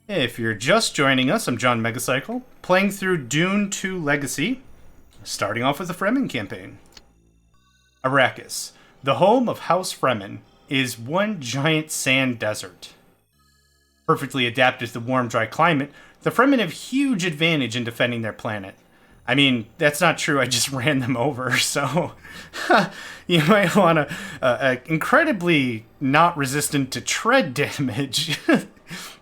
If you're just joining us, I'm John Megacycle, playing through Dune 2 Legacy, starting off with the Fremen campaign. Arrakis, the home of House Fremen, is one giant sand desert. Perfectly adapted to the warm, dry climate, the Fremen have huge advantage in defending their planet. I mean, that's not true, I just ran them over, so you might want to incredibly not resistant to tread damage.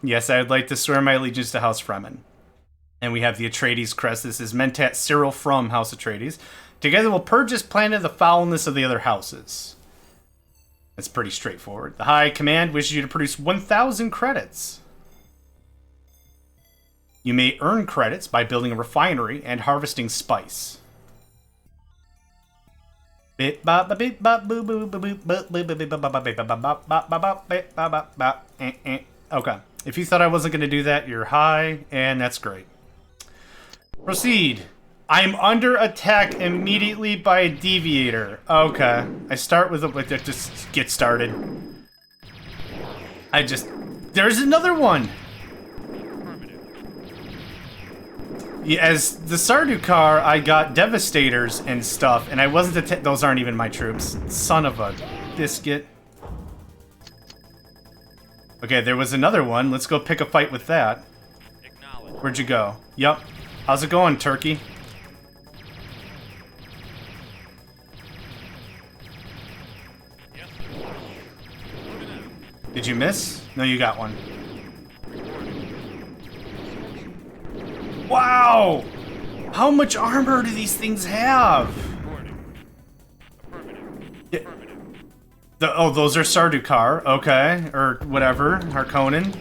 Yes, I would like to swear my allegiance to House Fremen. And we have the Atreides crest. This is Mentat Cyril from House Atreides. Together we'll purge this planet of the foulness of the other houses. It's pretty straightforward. The High Command wishes you to produce 1,000 credits. You may earn credits by building a refinery and harvesting spice. Okay, if you thought I wasn't going to do that, you're high, and that's great. Proceed. I'm under attack immediately by a deviator. Okay, I start with a just get started. There's another one. Yeah, as the Sardukar, I got Devastators and stuff, and I wasn't those aren't even my troops. Son of a biscuit. Okay, there was another one. Let's go pick a fight with that. Where'd you go? Yup. How's it going, Turkey? Did you miss? No, you got one. Wow! How much armor do these things have? Yeah. Those are Sardukar, okay, or whatever, Harkonnen.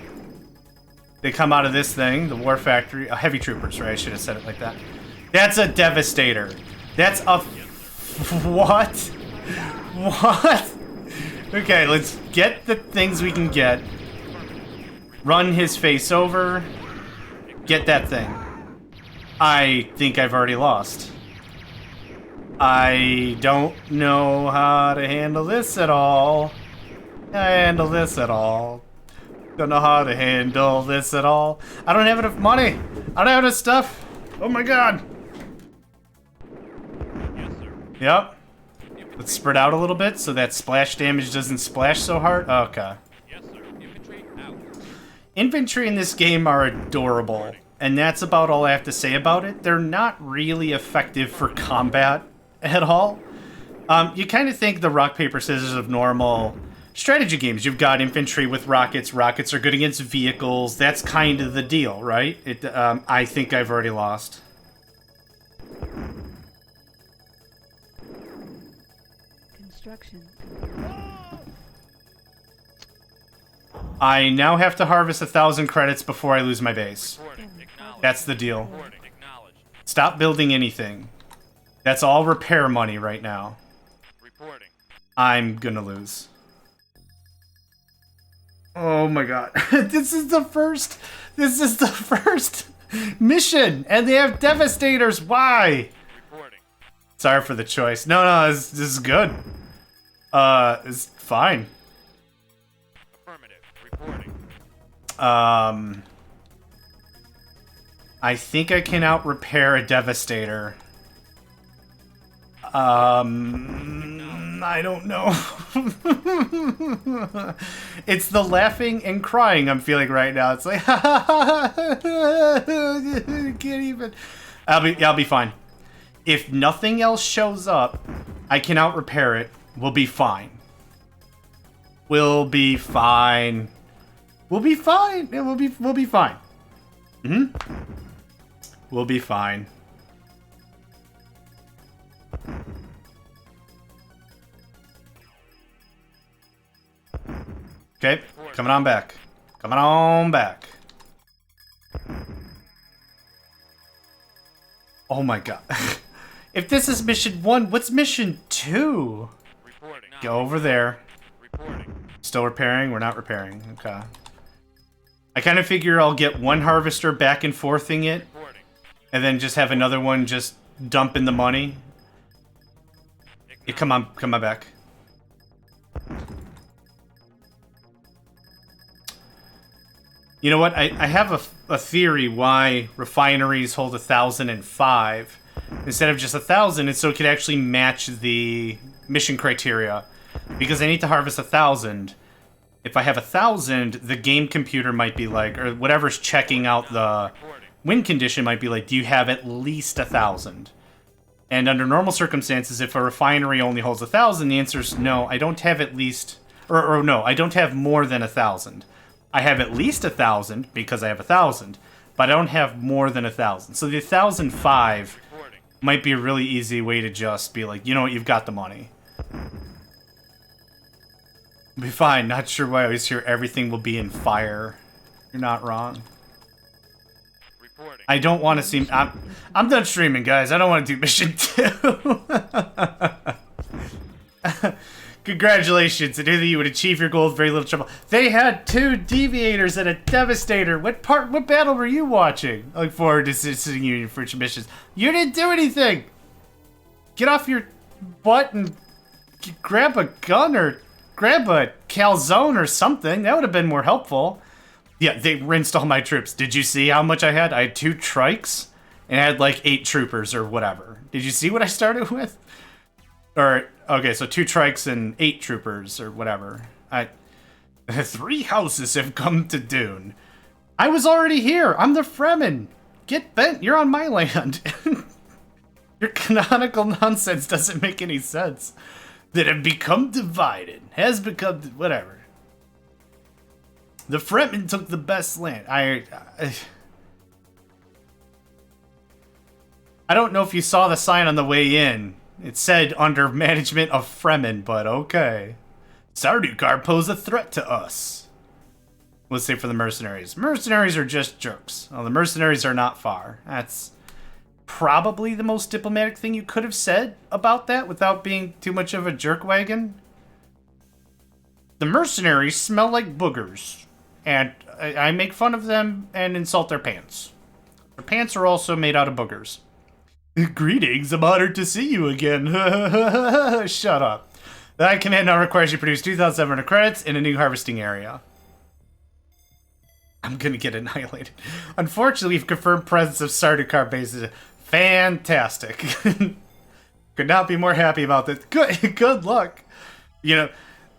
They come out of this thing, the War Factory. Heavy Troopers, right? I should have said it like that. That's a Devastator. That's a... What? What? Okay, let's get the things we can get. Run his face over. Get that thing. I think I've already lost. I don't know how to handle this at all. Don't know how to handle this at all. I don't have enough money. I don't have enough stuff. Oh my god. Yes, sir. Yep. Let's spread out a little bit so that splash damage doesn't splash so hard. Okay. Yes, sir. Infantry out. Infantry in this game are adorable. And that's about all I have to say about it. They're not really effective for combat at all. You kind of think the rock, paper, scissors of normal strategy games. You've got infantry with rockets. Rockets are good against vehicles. That's kind of the deal, right? I think I've already lost. Construction. I now have to harvest 1,000 credits before I lose my base. Reporting. Acknowledged. That's the deal. Reporting. Acknowledged. Stop building anything. That's all repair money right now. Reporting. I'm gonna lose. Oh my god. This is the first mission, and they have Devastators. Why? Reporting. Sorry for the choice. No, this is good. It's fine. Affirmative. Reporting. I think I can out-repair a Devastator. I don't know. It's the laughing and crying I'm feeling right now. It's like, can't even. I'll be fine. If nothing else shows up, I can out-repair it. We'll be fine. We'll be fine. We'll be fine. Yeah, we'll be fine. We'll be fine. Okay, coming on back. Coming on back. Oh my god. If this is mission 1, what's mission 2? Reporting. Go over there. Reporting. Still repairing? We're not repairing. Okay. I kind of figure I'll get one harvester back and forthing it, Reporting. and then just have another one just dumping the money. Yeah, come on back. You know what? I have a theory why refineries hold 1,005 instead of just 1,000, and so it could actually match the mission criteria. Because I need to harvest 1,000. If I have 1,000, the game computer might be like, or whatever's checking out the win condition might be like, do you have at least 1,000? And under normal circumstances, if a refinery only holds 1,000, the answer is no, I don't have at least, or no, I don't have more than 1,000. I have at least 1,000 because I have 1,000, but I don't have more than 1,000. So the 1,005 might be a really easy way to just be like, you know what, you've got the money. Be fine. Not sure why I always hear everything will be in fire. You're not wrong. I don't want to seem. I'm done streaming, guys. I don't want to do mission 2. Congratulations. I knew that you would achieve your goal with very little trouble. They had 2 deviators and a devastator. What battle were you watching? I look forward to seeing you in your future missions. You didn't do anything. Get off your butt and grab a gun or grab a calzone or something. That would have been more helpful. Yeah, they rinsed all my troops. Did you see how much I had? I had 2 trikes and I had like 8 troopers or whatever. Did you see what I started with? Or, okay, so 2 trikes and 8 troopers or whatever. 3 houses have come to Dune. I was already here. I'm the Fremen. Get bent. You're on my land. Your canonical nonsense doesn't make any sense. That have become divided. Has become... whatever. The Fremen took the best land. I don't know if you saw the sign on the way in. It said under management of Fremen, but okay. Sardaukar pose a threat to us. Let's say for the mercenaries. Mercenaries are just jerks. Well, the mercenaries are not far. That's probably the most diplomatic thing you could have said about that without being too much of a jerkwagon. The mercenaries smell like boogers, and I make fun of them and insult their pants. Their pants are also made out of boogers. Greetings, I'm honored to see you again. Shut up. That command now requires you to produce 2,700 credits in a new harvesting area. I'm gonna get annihilated. Unfortunately, we've confirmed presence of Sardaukar bases. Fantastic. Could not be more happy about this. Good luck. You know,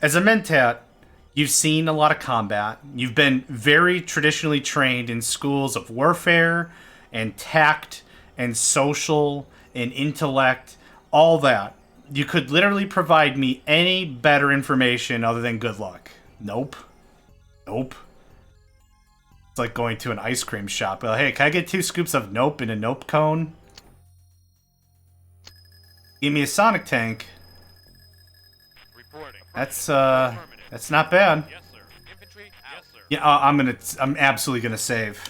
as a Mentat, you've seen a lot of combat. You've been very traditionally trained in schools of warfare and tact and social and intellect, all that. You could literally provide me any better information other than good luck. Nope. Nope. It's like going to an ice cream shop. Well, hey, can I get 2 scoops of nope in a nope cone? Give me a sonic tank. Reporting. That's not bad. Yes, sir. Infantry out. Yes, sir. Yeah, I'm absolutely gonna save.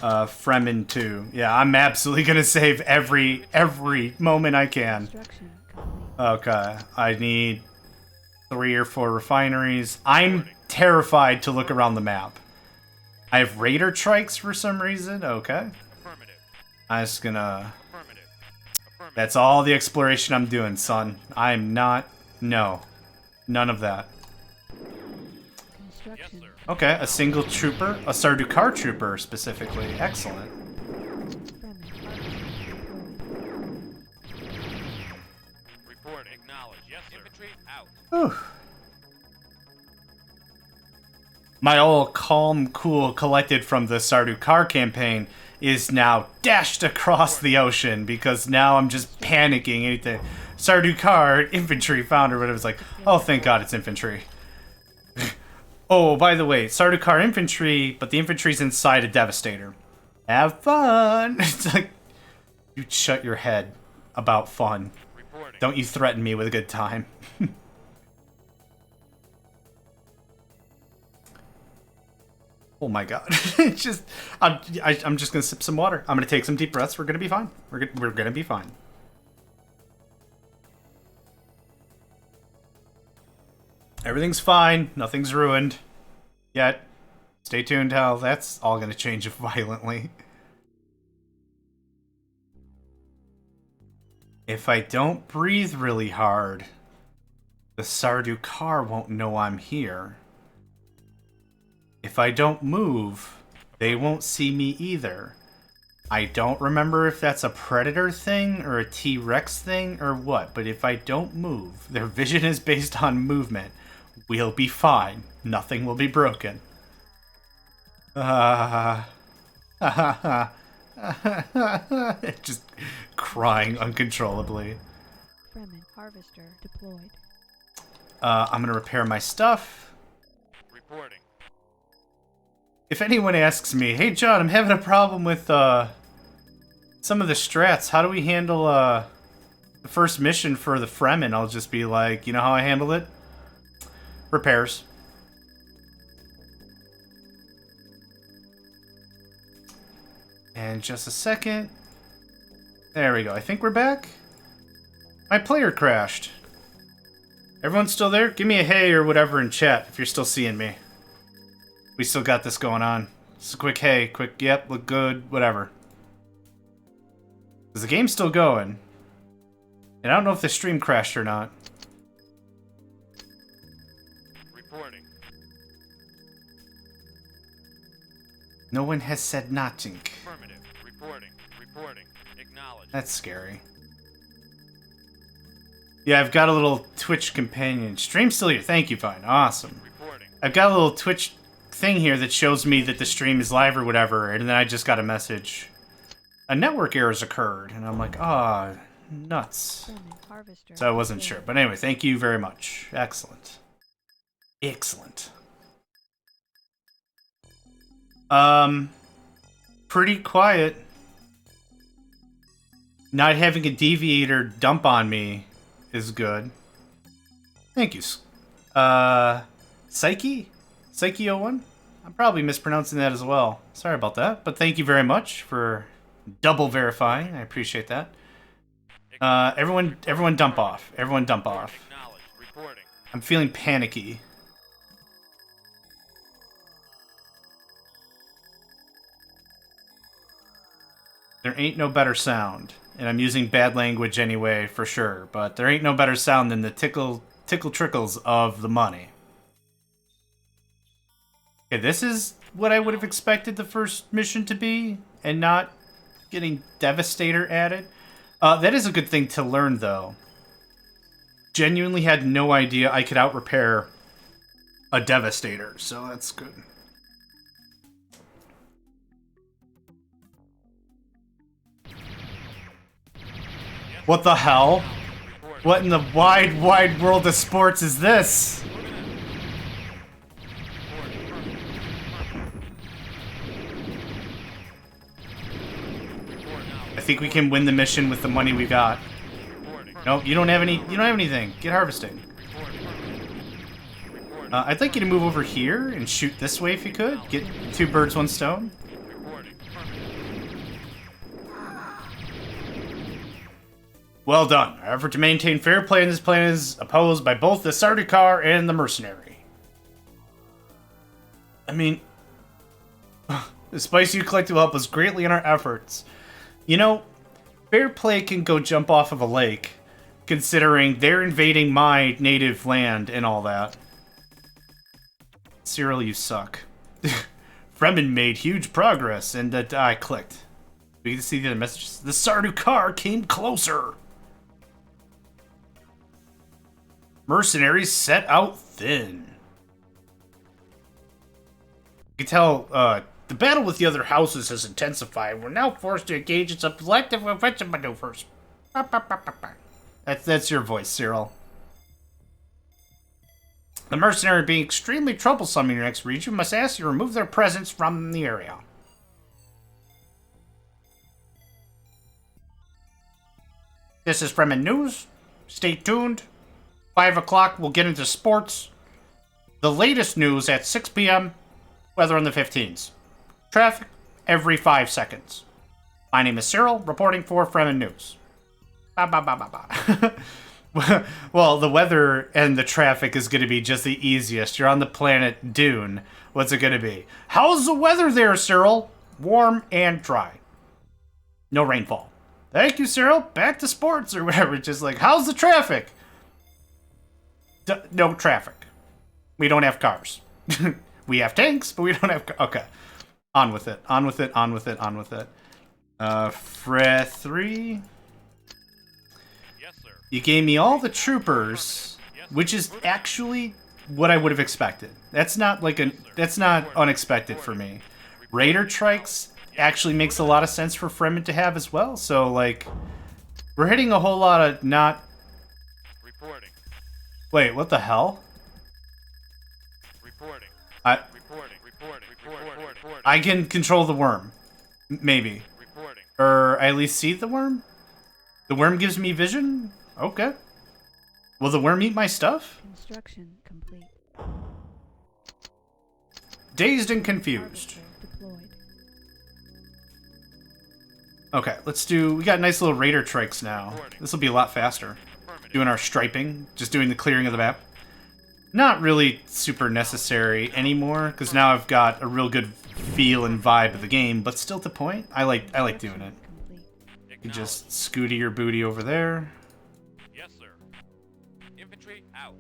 Fremen 2. Yeah, I'm absolutely gonna save every moment I can. Construction complete. Okay, I need 3 or 4 refineries. I'm terrified to look around the map. I have raider trikes for some reason. Okay. Affirmative. I'm just gonna... Affirmative. Affirmative. That's all the exploration I'm doing, son. I'm not... No. None of that. Construction. Yes, sir. Okay, a single trooper. A Sardaukar trooper, specifically. Excellent. Fremen. Reporting. Acknowledge. Yes, sir. Infantry out. Whew. My all calm, cool, collected from the Sardaukar campaign is now dashed across the ocean because now I'm just panicking. Anything Sardaukar infantry found or whatever. It's like, oh, thank God it's infantry. Oh, by the way, Sardaukar infantry, but the infantry's inside a devastator. Have fun. It's like, you shut your head about fun. Reporting. Don't you threaten me with a good time. Oh my God! It's just, I'm just gonna sip some water. I'm gonna take some deep breaths. We're gonna be fine. We're gonna be fine. Everything's fine. Nothing's ruined yet. Stay tuned how that's all gonna change violently. If I don't breathe really hard, the Sardaukar won't know I'm here. If I don't move, they won't see me either. I don't remember if that's a predator thing or a T-Rex thing or what, but if I don't move, their vision is based on movement. We'll be fine. Nothing will be broken. Just crying uncontrollably. Fremen harvester deployed. I'm gonna repair my stuff. Reporting. If anyone asks me, hey John, I'm having a problem with some of the strats. How do we handle the first mission for the Fremen? I'll just be like, you know how I handle it? Repairs. And just a second. There we go. I think we're back. My player crashed. Everyone still there? Give me a hey or whatever in chat if you're still seeing me. We still got this going on. Just a quick hey, quick yep, look good, whatever. Because the game's still going. And I don't know if the stream crashed or not. Reporting. No one has said nothing. Affirmative. Reporting. Reporting. Acknowledged. That's scary. Yeah, I've got a little Twitch companion. Stream's still here. Thank you, Vine. Awesome. Reporting. I've got a little Twitch thing here that shows me that the stream is live or whatever, and then I just got a message. A network error has occurred, and I'm like, ah, nuts. Fremen harvester So I wasn't deployed. sure. But anyway, thank you very much. Excellent. Excellent. Pretty quiet. Not having a deviator dump on me is good. Thank you. Psyche? Psyche01? I'm probably mispronouncing that as well. Sorry about that. But thank you very much for double verifying. I appreciate that. Everyone dump off. Everyone dump off. Acknowledged. Reporting. I'm feeling panicky. There ain't no better sound. And I'm using bad language anyway, for sure. But there ain't no better sound than the tickle trickles of the money. Okay, this is what I would have expected the first mission to be, and not getting Devastator added. That is a good thing to learn, though. Genuinely had no idea I could out-repair a Devastator, so that's good. What the hell? What in the wide, wide world of sports is this? I think we can win the mission with the money we got. Nope, you don't have any. You don't have anything. Get harvesting. I'd like you to move over here and shoot this way if you could. Get 2 birds, 1 stone. Well done. Our effort to maintain fair play in this plan is opposed by both the Sardaukar and the mercenary. I mean, the spice you collect will help us greatly in our efforts. You know, fair play can go jump off of a lake, considering they're invading my native land and all that. Cyril, you suck. Fremen made huge progress, and I clicked. We can see the other messages. The Sardaukar came closer. Mercenaries set out thin. You can tell the battle with the other houses has intensified. We're now forced to engage in some selective offensive maneuvers. That's your voice, Cyril. The mercenary being extremely troublesome in your next region must ask you to remove their presence from the area. This is Fremen News. Stay tuned. 5 o'clock, we'll get into sports. The latest news at 6 p.m. Weather on the 15s. Traffic every 5 seconds. My name is Cyril, reporting for Fremen News. Ba ba ba ba ba. Well, the weather and the traffic is going to be just the easiest. You're on the planet Dune. What's it going to be? How's the weather there, Cyril? Warm and dry. No rainfall. Thank you, Cyril. Back to sports or whatever. Just like, how's the traffic? No traffic. We don't have cars. we have tanks, but we don't have... Okay. On with it. On with it. On with it. On with it. Fre 3. Yes, sir. You gave me all the troopers, which is actually what I would have expected. That's not like a... That's not unexpected for me. Raider trikes actually makes a lot of sense for Fremen to have as well. So, like, we're hitting a whole lot of not... Reporting. Wait, what the hell? Reporting. I Reporting. I can control the worm. Maybe. Reporting. Or I at least see the worm? The worm gives me vision? Okay. Will the worm eat my stuff? Construction complete. Dazed and confused. Harvester deployed. Okay, let's do... We got nice little raider trikes now. This will be a lot faster. Doing our striping, just doing the clearing of the map. Not really super necessary anymore, because now I've got a real good feel and vibe of the game, but still to point, I like doing it. Complete. You just scooty your booty over there. Yes, sir. Infantry out.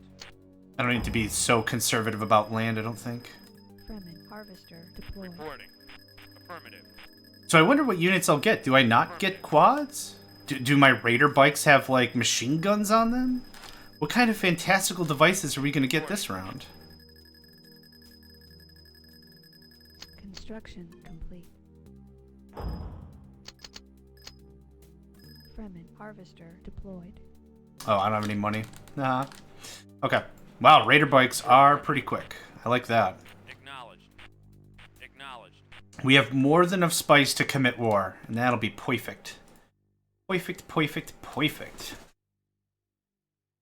I don't need to be so conservative about land, I don't think. Fremen harvester deployed. Reporting. Affirmative. So I wonder what units I'll get. Do I not get quads? Do my raider bikes have, like, machine guns on them? What kind of fantastical devices are we going to get this round? Construction complete. Fremen harvester deployed. Oh, I don't have any money. Nah. Okay. Wow, raider bikes are pretty quick. I like that. Acknowledged. Acknowledged. We have more than enough spice to commit war, and that'll be perfect. Perfect, perfect, perfect.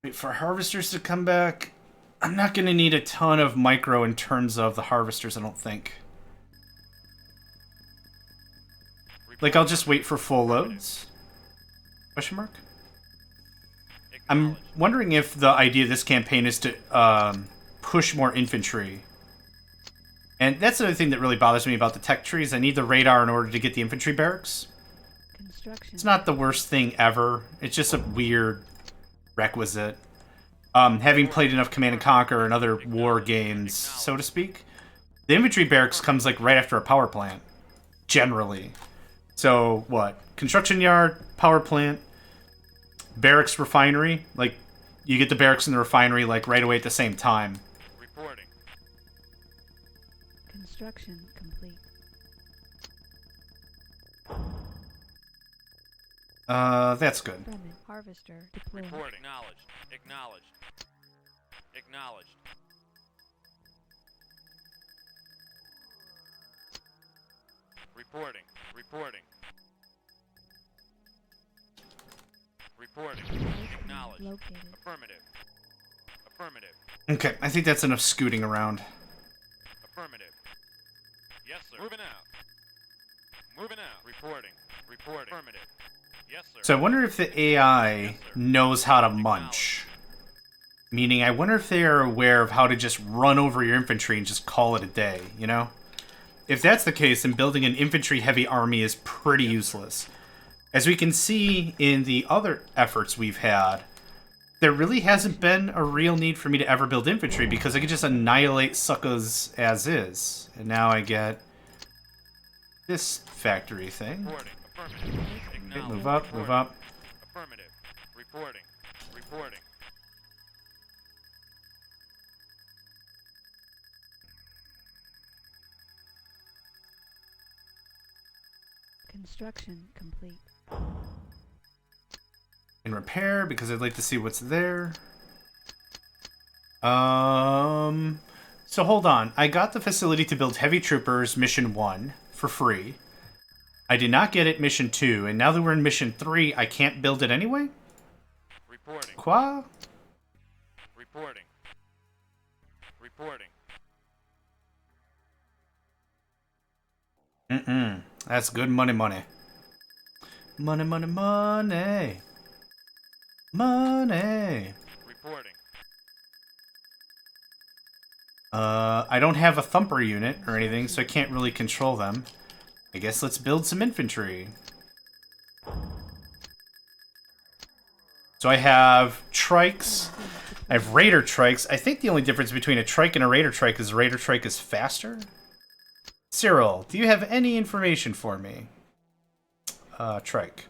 Wait for harvesters to come back. I'm not going to need a ton of micro in terms of the harvesters, I don't think. Like, I'll just wait for full loads? Question mark? I'm wondering if the idea of this campaign is to push more infantry. And that's the other thing that really bothers me about the tech trees. I need the radar in order to get the infantry barracks. Construction. It's not the worst thing ever. It's just a weird requisite. Having played enough Command & Conquer and other war games, so to speak, the infantry barracks comes like right after a power plant, generally. So, what? Construction yard, power plant, barracks, refinery. Like, you get the barracks and the refinery like right away at the same time. Reporting. Construction complete. That's good. Fremen harvester deployed. Reporting. Acknowledged. Acknowledged. Acknowledged. Reporting. Reporting. Reporting. Acknowledged. Located. Affirmative. Affirmative. Okay, I think that's enough scooting around. Affirmative. Yes, sir. Moving out. Moving out. Reporting. Reporting. Affirmative. Yes, sir. So I wonder if the AI knows how to munch. Meaning, I wonder if they are aware of how to just run over your infantry and just call it a day, you know? If that's the case, then building an infantry-heavy army is pretty useless. As we can see in the other efforts we've had, there really hasn't been a real need for me to ever build infantry because I could just annihilate suckers as is. And now I get this factory thing. Reporting. Affirmative. Okay, Acknowledged. move up, move up. Affirmative. Reporting. Reporting. Construction complete. And repair because I'd like to see what's there. So hold on. I got the facility to build heavy troopers mission 1 for free. I did not get it mission 2, and now that we're in mission 3, I can't build it anyway? Reporting. Qua? Reporting. Reporting. That's good money, money. Money, money, money. Money. Reporting. I don't have a thumper unit or anything, so I can't really control them. I guess let's build some infantry. So I have trikes I have Raider Trikes. I think the only difference between a Trike and a Raider Trike is a Raider Trike is faster. Cyril, do you have any information for me? Trike.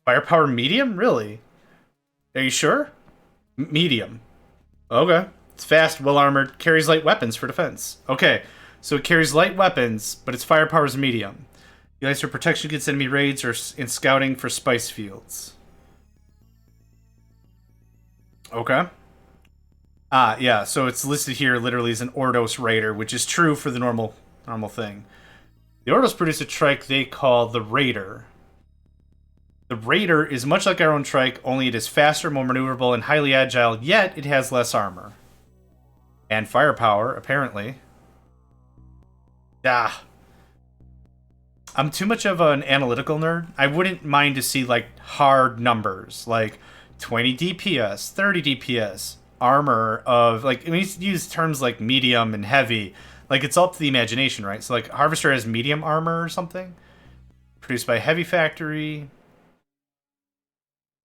Firepower medium? Really? Are you sure? Medium. Okay. It's fast, well-armored, carries light weapons for defense. Okay, so it carries light weapons, but its firepower is medium. Utilized for protection against enemy raids or in scouting for spice fields. Okay. Yeah, so it's listed here literally as an Ordos Raider, which is true for the normal thing. The Ordos produce a trike they call the Raider. The Raider is much like our own trike, only it is faster, more maneuverable, and highly agile, yet it has less armor. And firepower, apparently. Ah. I'm too much of an analytical nerd. I wouldn't mind to see, like, hard numbers, like 20 DPS, 30 DPS, armor of, like, we use terms like medium and heavy. Like, it's up to the imagination, right? So, like, Harvester has medium armor or something. Produced by Heavy Factory.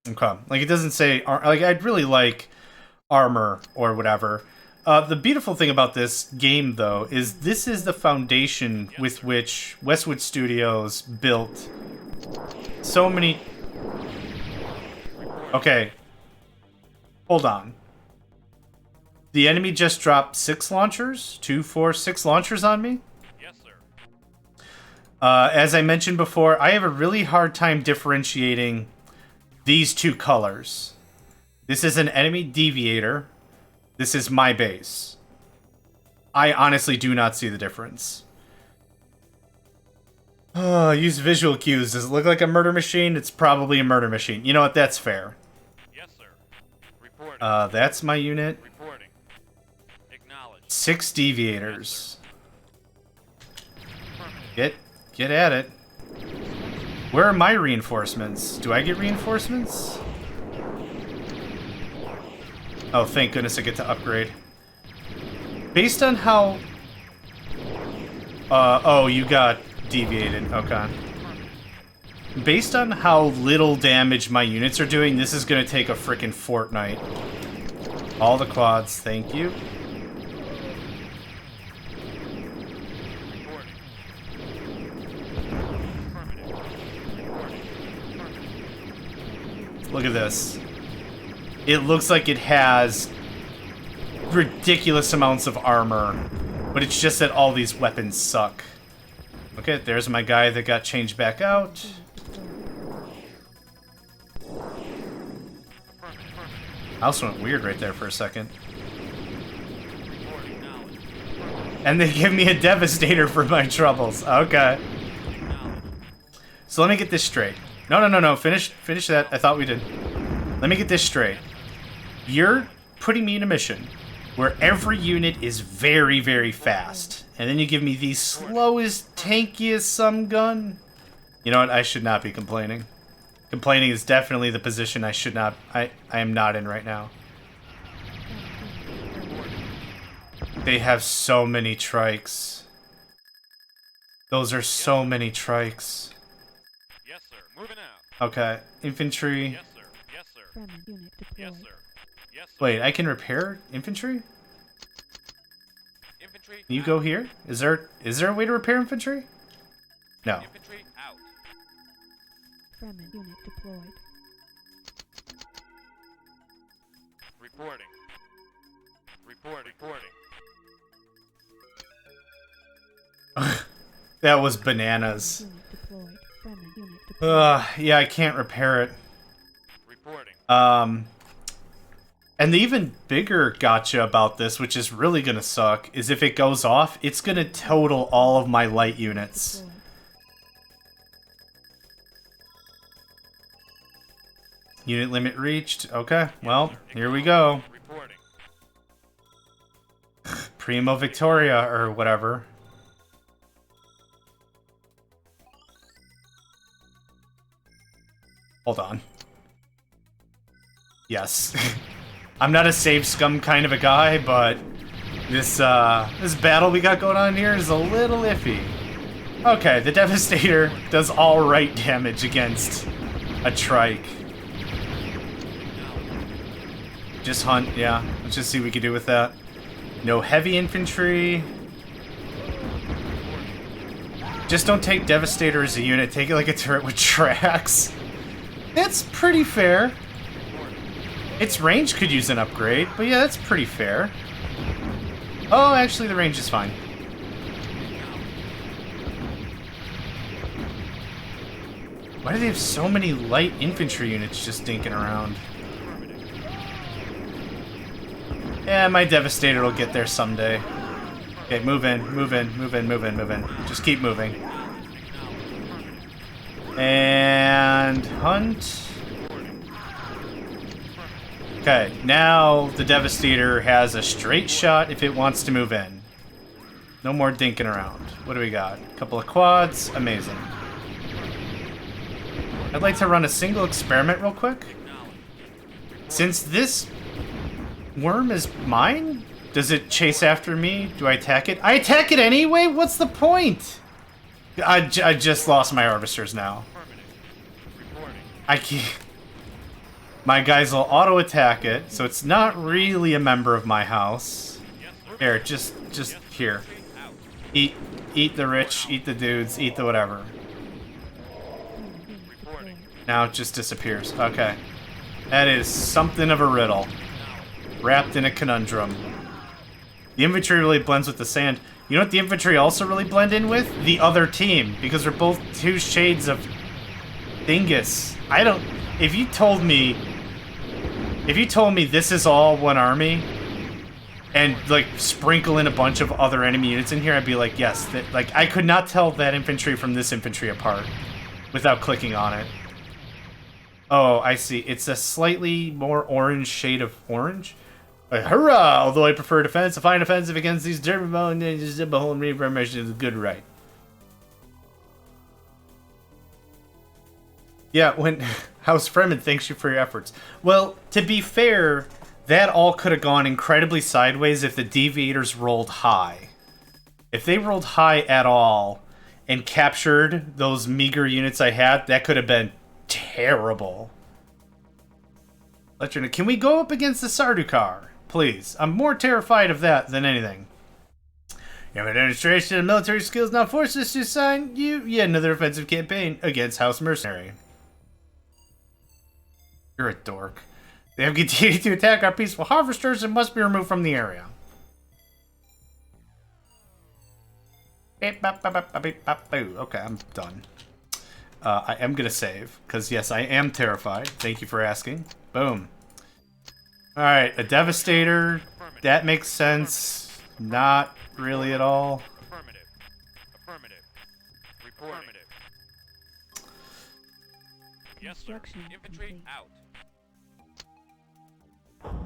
Okay. Like, it doesn't say... Like, I'd really like armor or whatever. The beautiful thing about this game, though, is this is the foundation with which Westwood Studios built so many... Okay. Hold on. The enemy just dropped 6 launchers? 2, 4, 6 launchers on me? Yes, sir. As I mentioned before, I have a really hard time differentiating these two colors. This is an enemy deviator. This is my base. I honestly do not see the difference. Use visual cues. Does it look like a murder machine? It's probably a murder machine. You know what? That's fair. Yes, sir. Reporting. That's my unit. Reporting. Acknowledged. 6 deviators. Affirmative. Get at it. Where are my reinforcements? Do I get reinforcements? Oh, thank goodness I get to upgrade. Based on how... oh, you got deviated. Okay. Based on how little damage my units are doing, this is going to take a frickin' fortnight. All the quads, thank you. Reporting. Affirmative. Reporting. Affirmative. Look at this. It looks like it has ridiculous amounts of armor, but it's just that all these weapons suck. Okay, there's my guy that got changed back out. I also went weird right there for a second. Reporting knowledge. And they give me a Devastator for my troubles. Okay. Knowledge. So let me get this straight. No. Finish that. I thought we did. Let me get this straight. You're putting me in a mission where every unit is very, very fast. And then you give me the slowest, tankiest some gun? You know what? I should not be complaining. Complaining is definitely the position I should not... I am not in right now. They have so many trikes. Those are so many trikes. Yes, sir. Moving out. Okay. Infantry. Yes, sir. Yes, sir. Fremen unit deployed. Yes, sir. Yes, sir. Wait, I can repair infantry? Infantry. Can you out. go here? Is there a way to repair infantry? No. Infantry out. Fremen unit deployed. Reporting. Reporting. That was bananas. Unit deployed. Fremen unit deployed. Yeah, I can't repair it. Reporting. And the even bigger gotcha about this, which is really gonna suck, is if it goes off, it's gonna total all of my light units. Deployed. Unit limit reached. Okay, well, Yes, sir. here we go. Reporting. Primo Victoria, or whatever. Hold on. Yes. I'm not a save scum kind of a guy, but this battle we got going on here is a little iffy. Okay, the Devastator does all right damage against a trike. Just hunt, yeah. Let's just see what we can do with that. No heavy infantry. Just don't take Devastator as a unit. Take it like a turret with tracks. That's pretty fair. Its range could use an upgrade, but yeah, that's pretty fair. Oh, actually, the range is fine. Why do they have so many light infantry units just dinking around? Yeah, my Devastator will get there someday. Okay, move in, move in, move in, move in, move in. Just keep moving. And hunt. Okay, now the Devastator has a straight shot if it wants to move in. No more dinking around. What do we got? A couple of quads. Amazing. I'd like to run a single experiment real quick. Since this worm is mine, does it chase after me? Do I attack it? I attack it anyway? What's the point? I just lost my harvesters now. I can't... My guys will auto-attack it, so it's not really a member of my house. Here, just here. Eat the rich, eat the dudes, eat the whatever. Now it just disappears. Okay. That is something of a riddle. Wrapped in a conundrum. The infantry really blends with the sand. You know what the infantry also really blend in with? The other team. Because they're both two shades of dingus. I don't... If you told me this is all one army, and, like, sprinkle in a bunch of other enemy units in here, I'd be like, yes. That, like, I could not tell that infantry from this infantry apart without clicking on it. Oh, I see. It's a slightly more orange shade of orange. Hurrah! Although I prefer defense, a fine offensive against these Derby ninjas, the whole reformation is a good right. Yeah, when House Fremen thanks you for your efforts. Well, to be fair, that all could have gone incredibly sideways if the deviators rolled high. If they rolled high at all and captured those meager units I had, that could have been terrible. Can we go up against the Sardukar? Please. I'm more terrified of that than anything. You have a demonstration of military skills now force us to assign you yet another offensive campaign against House Mercenary. You're a dork. They have continued to attack our peaceful harvesters and must be removed from the area. Okay, I'm done. I am gonna save, because yes, I am terrified. Thank you for asking. Boom. Alright, a Devastator. That makes sense. Not really at all. Affirmative. Affirmative. Report. Affirmative. Yes, sir. Infantry Complete. out.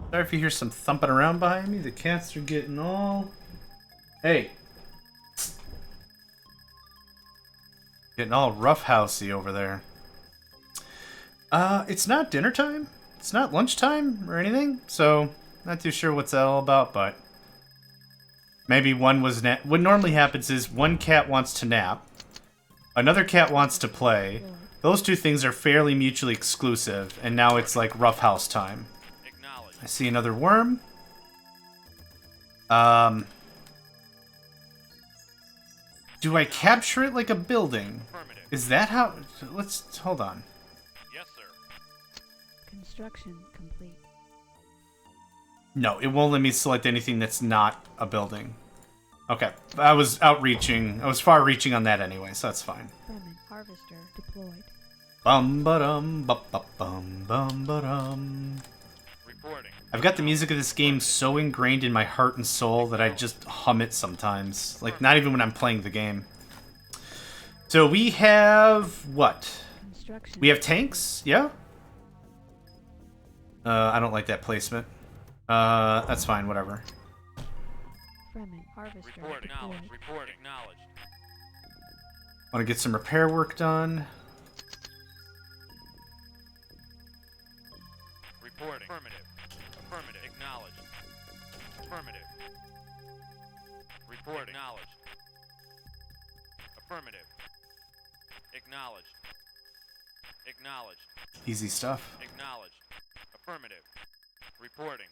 Sorry if you hear some thumping around behind me. The cats are getting all... Hey. Getting all roughhousey over there. It's not dinner time. It's not lunchtime or anything, so not too sure what's that all about, but maybe one was what normally happens is one cat wants to nap, another cat wants to play. Those two things are fairly mutually exclusive, and now it's like roughhouse time. I see another worm. Do I capture it like a building? Is that how... Let's... Hold on. Yes, sir. Construction complete. No, it won't let me select anything that's not a building. Okay. I was outreaching. I was far-reaching on that anyway, so that's fine. Fremen harvester deployed. Bum-ba-dum, bum-ba-bum, bum-ba-dum. Reporting. I've got the music of this game so ingrained in my heart and soul that I just hum it sometimes. Like, not even when I'm playing the game. So we have... what? Construction. We have tanks? Yeah? I don't like that placement. That's fine, whatever. Fremen harvester Report. deployed. Acknowledged. Report. Acknowledged. Want to get some repair work done. Reporting. Affirmative. Affirmative. Acknowledged. Affirmative. Report. Acknowledged. Affirmative. Acknowledged. Acknowledged. Easy stuff. Acknowledged. Affirmative. Reporting.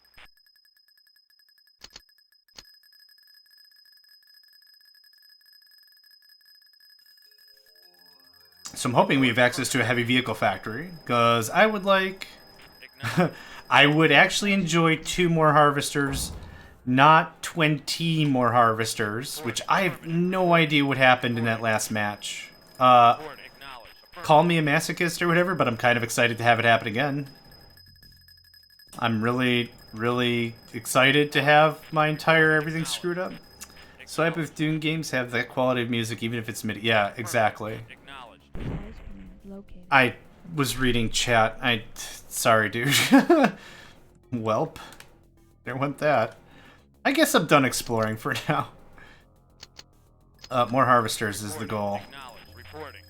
So I'm hoping we have access to a heavy vehicle factory, because I would like... Acknowledged. I would actually enjoy 2 more harvesters, not 20 more harvesters, which I have no idea what happened in that last match. Report. Acknowledged. Call me a masochist or whatever, but I'm kind of excited to have it happen again. I'm really, really excited to have my entire everything screwed up. So I hope if Dune games have that quality of music, even if it's MIDI. Yeah, exactly. Acknowledged. Has been located. I was reading chat. Sorry, dude. Welp. There went that. I guess I'm done exploring for now. More harvesters is the goal. Acknowledged. Reporting.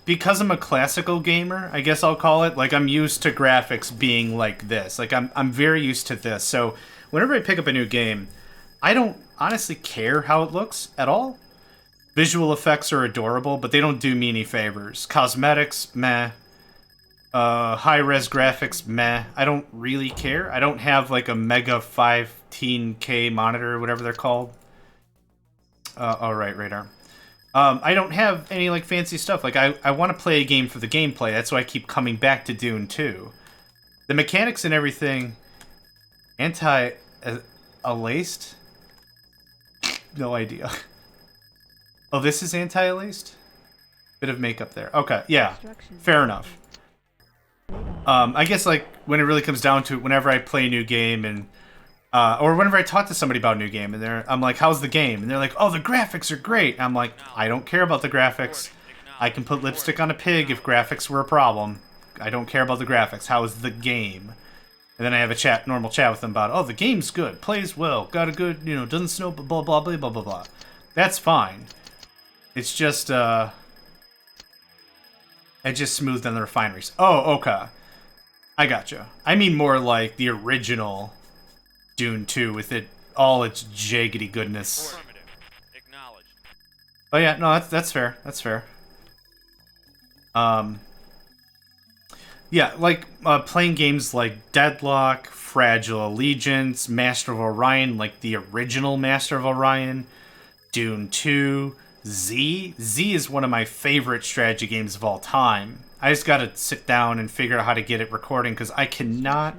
Because I'm a classical gamer, I guess I'll call it. Like, I'm used to graphics being like this. Like, I'm very used to this. So, whenever I pick up a new game, I don't honestly care how it looks at all. Visual effects are adorable, but they don't do me any favors. Cosmetics, meh. High-res graphics, meh. I don't really care. I don't have, like, a Mega 15K monitor or whatever they're called. Oh, right, radar. I don't have any, like, fancy stuff. Like, I want to play a game for the gameplay. That's why I keep coming back to Dune 2. The mechanics and everything... Anti-laced? No idea. Oh, this is anti-laced? Bit of makeup there. Okay, yeah. Construction Fair enough. complete. I guess, like, when it really comes down to it, whenever I play a new game and... or whenever I talk to somebody about a new game, and I'm like, how's the game? And they're like, oh, the graphics are great. And I'm like, I don't care about the graphics. I can put lipstick on a pig if graphics were a problem. I don't care about the graphics. How is the game? And then I have a normal chat with them about, oh, the game's good, plays well, got a good, doesn't snow, blah, blah, blah, blah, blah, blah. That's fine. It's just, I just smoothed on the refineries. Oh, okay. I gotcha. I mean more like the original Dune 2 with all its jaggedy goodness. Affirmative. Acknowledged. Oh yeah, no, that's fair. That's fair. Yeah, like playing games like Deadlock, Fragile Allegiance, Master of Orion, like the original Master of Orion, Dune 2, Z. Z is one of my favorite strategy games of all time. I just gotta sit down and figure out how to get it recording because I cannot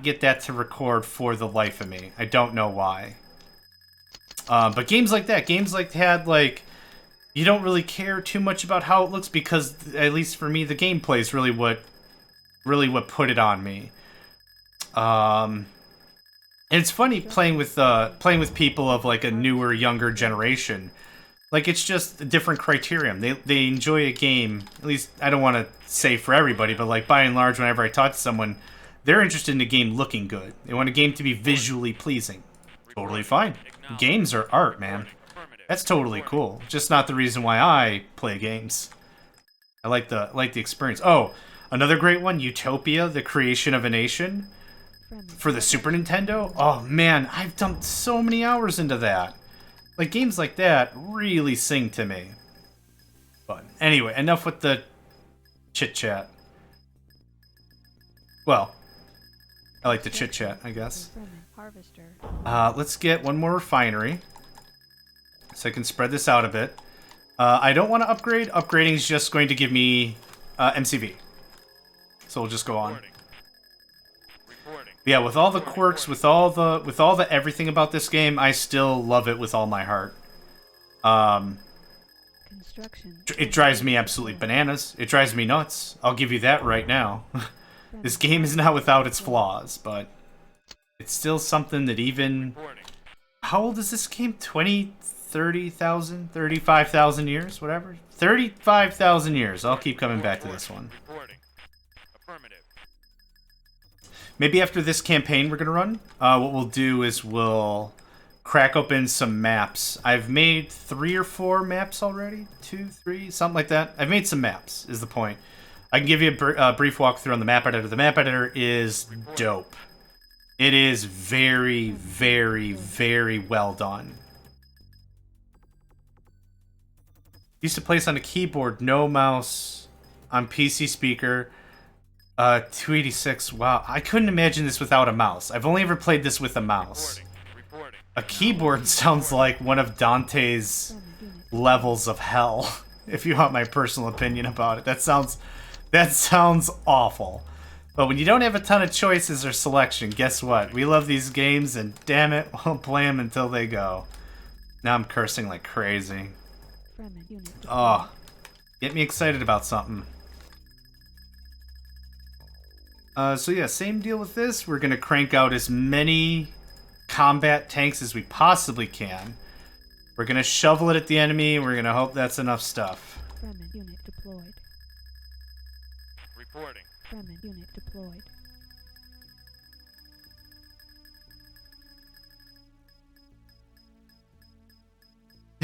get that to record for the life of me. I don't know why. But games like that, you don't really care too much about how it looks because, at least for me, the gameplay is really what put it on me. And it's funny playing with people of like a newer, younger generation. Like, it's just a different criterion. They enjoy a game. At least I don't want to say for everybody, but like by and large, whenever I talk to someone, they're interested in a game looking good. They want a game to be visually pleasing. Totally fine. Games are art, man. That's totally cool. Just not the reason why I play games. I like the experience. Oh, another great one, Utopia: The Creation of a Nation for the Super Nintendo. Oh man, I've dumped so many hours into that. Like, games like that really sing to me. But anyway, enough with the chit chat. Well, I like the chit chat, I guess. Fremen harvester. Let's get one more refinery, so I can spread this out a bit. I don't want to upgrade. Upgrading is just going to give me MCV. So we'll just go on. Yeah, with all the quirks, with all the everything about this game, I still love it with all my heart. Construction. It drives me absolutely bananas. It drives me nuts. I'll give you that right now. This game is not without its flaws, but it's still something that even... How old is this game? 20, 30,000, 35,000 years? Whatever? 35,000 years. I'll keep coming back to this one. Maybe after this campaign we're going to run, what we'll do is we'll crack open some maps. I've made 3 or 4 maps already. 2, 3, something like that. I've made some maps, is the point. I can give you a brief walkthrough on the map editor. The map editor is dope. It is very, very, very well done. Used to play this on a keyboard, no mouse, on PC speaker. 286. Wow, I couldn't imagine this without a mouse. I've only ever played this with a mouse. Reporting. A keyboard sounds like one of Dante's levels of hell, if you want my personal opinion about it. That sounds awful. But when you don't have a ton of choices or selection, guess what? We love these games, and damn it, we'll play them until they go. Now I'm cursing like crazy. Fremen unit deployed. Oh, get me excited about something. So yeah, same deal with this. We're gonna crank out as many combat tanks as we possibly can. We're gonna shovel it at the enemy. We're gonna hope that's enough stuff. Fremen unit deployed. Reporting. Fremen unit deployed.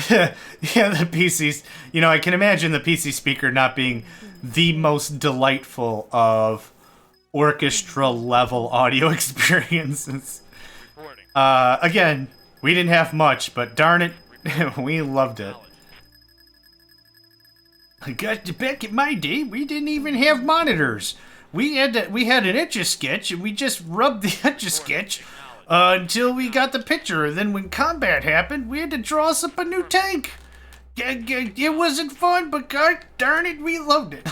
Yeah, the PCs. You know, I can imagine the PC speaker not being the most delightful of orchestra level audio experiences. Reporting. Again, we didn't have much, but darn it, we loved it. Back in my day, we didn't even have monitors. We had an Etch-a-Sketch, and we just rubbed the Etch-a-Sketch until we got the picture. And then when combat happened, we had to draw us up a new tank. It wasn't fun, but god darn it, we loved it.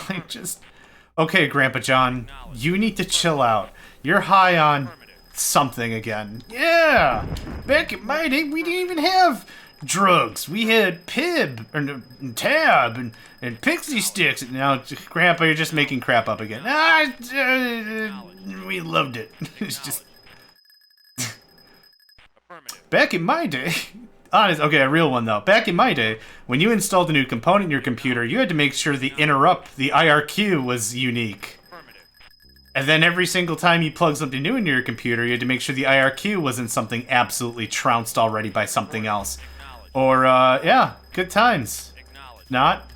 Okay, Grandpa John, you need to chill out. You're high on something again. Yeah, back in my day, we didn't even have drugs. We had Pib and Tab and Pixie Sticks. Now, Grandpa, you're just making crap up again. We loved it. It's just Affirmative. back in my day. Honest, okay, a real one though. Back in my day, when you installed a new component in your computer, you had to make sure the interrupt, the IRQ, was unique. Affirmative. And then every single time you plug something new into your computer, you had to make sure the IRQ wasn't something absolutely trounced already by something else. Or, yeah, good times. Acknowledge. Not?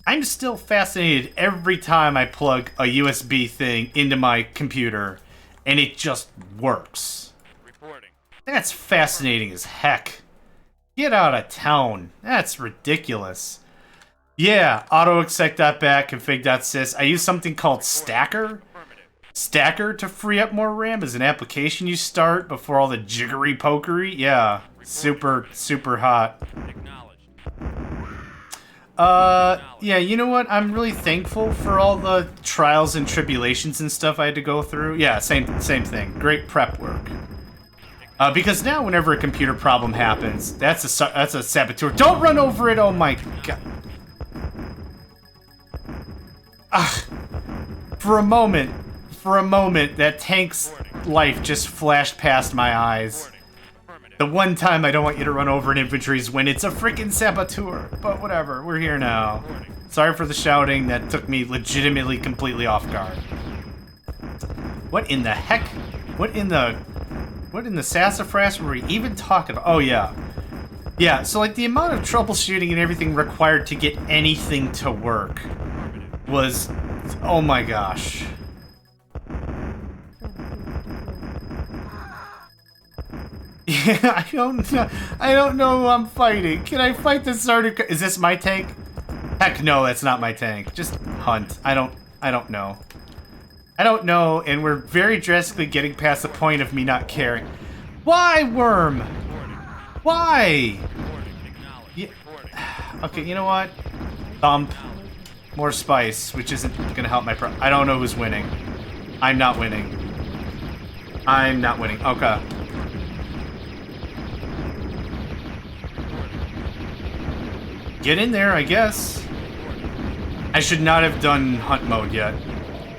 I'm still fascinated every time I plug a USB thing into my computer, and it just works. Reporting. That's fascinating as heck. Get out of town. That's ridiculous. Yeah, autoexec.bat, config.sys. I use something called Stacker. Affirmative. Stacker to free up more RAM is an application you start before all the jiggery pokery. Yeah, super hot. Acknowledged. Yeah, you know what? I'm really thankful for all the trials and tribulations and stuff I had to go through. Yeah, same thing. Great prep work. Because now whenever a computer problem happens, that's a saboteur. Don't run over it! Oh my god. For a moment, that tank's life just flashed past my eyes. Reporting. Affirmative. The one time I don't want you to run over an infantry is when it's a freaking saboteur. But whatever, we're here now. Reporting. Sorry for the shouting, that took me legitimately completely off guard. What in the heck? What in the sassafras were we even talking about? Oh yeah. Yeah, so like the amount of troubleshooting and everything required to get anything to work was, oh my gosh. Yeah, I don't know who I'm fighting. Can I fight the Sardaukar? Is this my tank? Heck no, that's not my tank. Just hunt. I don't know. I don't know, and we're very drastically getting past the point of me not caring. Why, Worm? Why? Reporting. Acknowledged. Yeah. Reporting. Okay, you know what? Thump. More spice, which isn't gonna help my I don't know who's winning. I'm not winning. I'm not winning. Okay. Get in there, I guess. I should not have done hunt mode yet.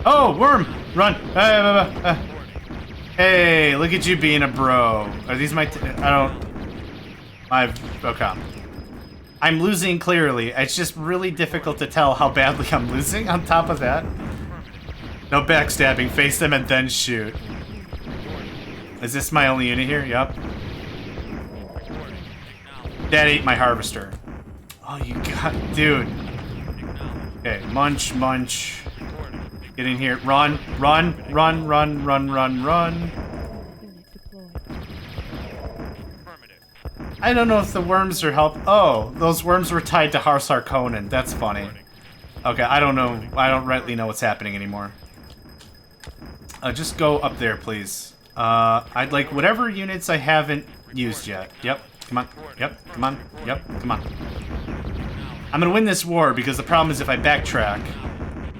Oh, Worm! Run! Hey, look at you being a bro. Are these my... Okay. I'm losing clearly. It's just really difficult to tell how badly I'm losing on top of that. No backstabbing. Face them and then shoot. Is this my only unit here? Yep. That ate my harvester. Oh, you got... Dude. Okay, munch. Get in here. Run. Unit deployed. Affirmative. I don't know if the worms are help. Oh, those worms were tied to Harsar Conan. That's funny. Okay, I don't know. I don't rightly know what's happening anymore. Just go up there, please. I'd like whatever units I haven't used yet. Yep, come on. Yep, come on. Yep, come on. I'm gonna win this war because the problem is if I backtrack,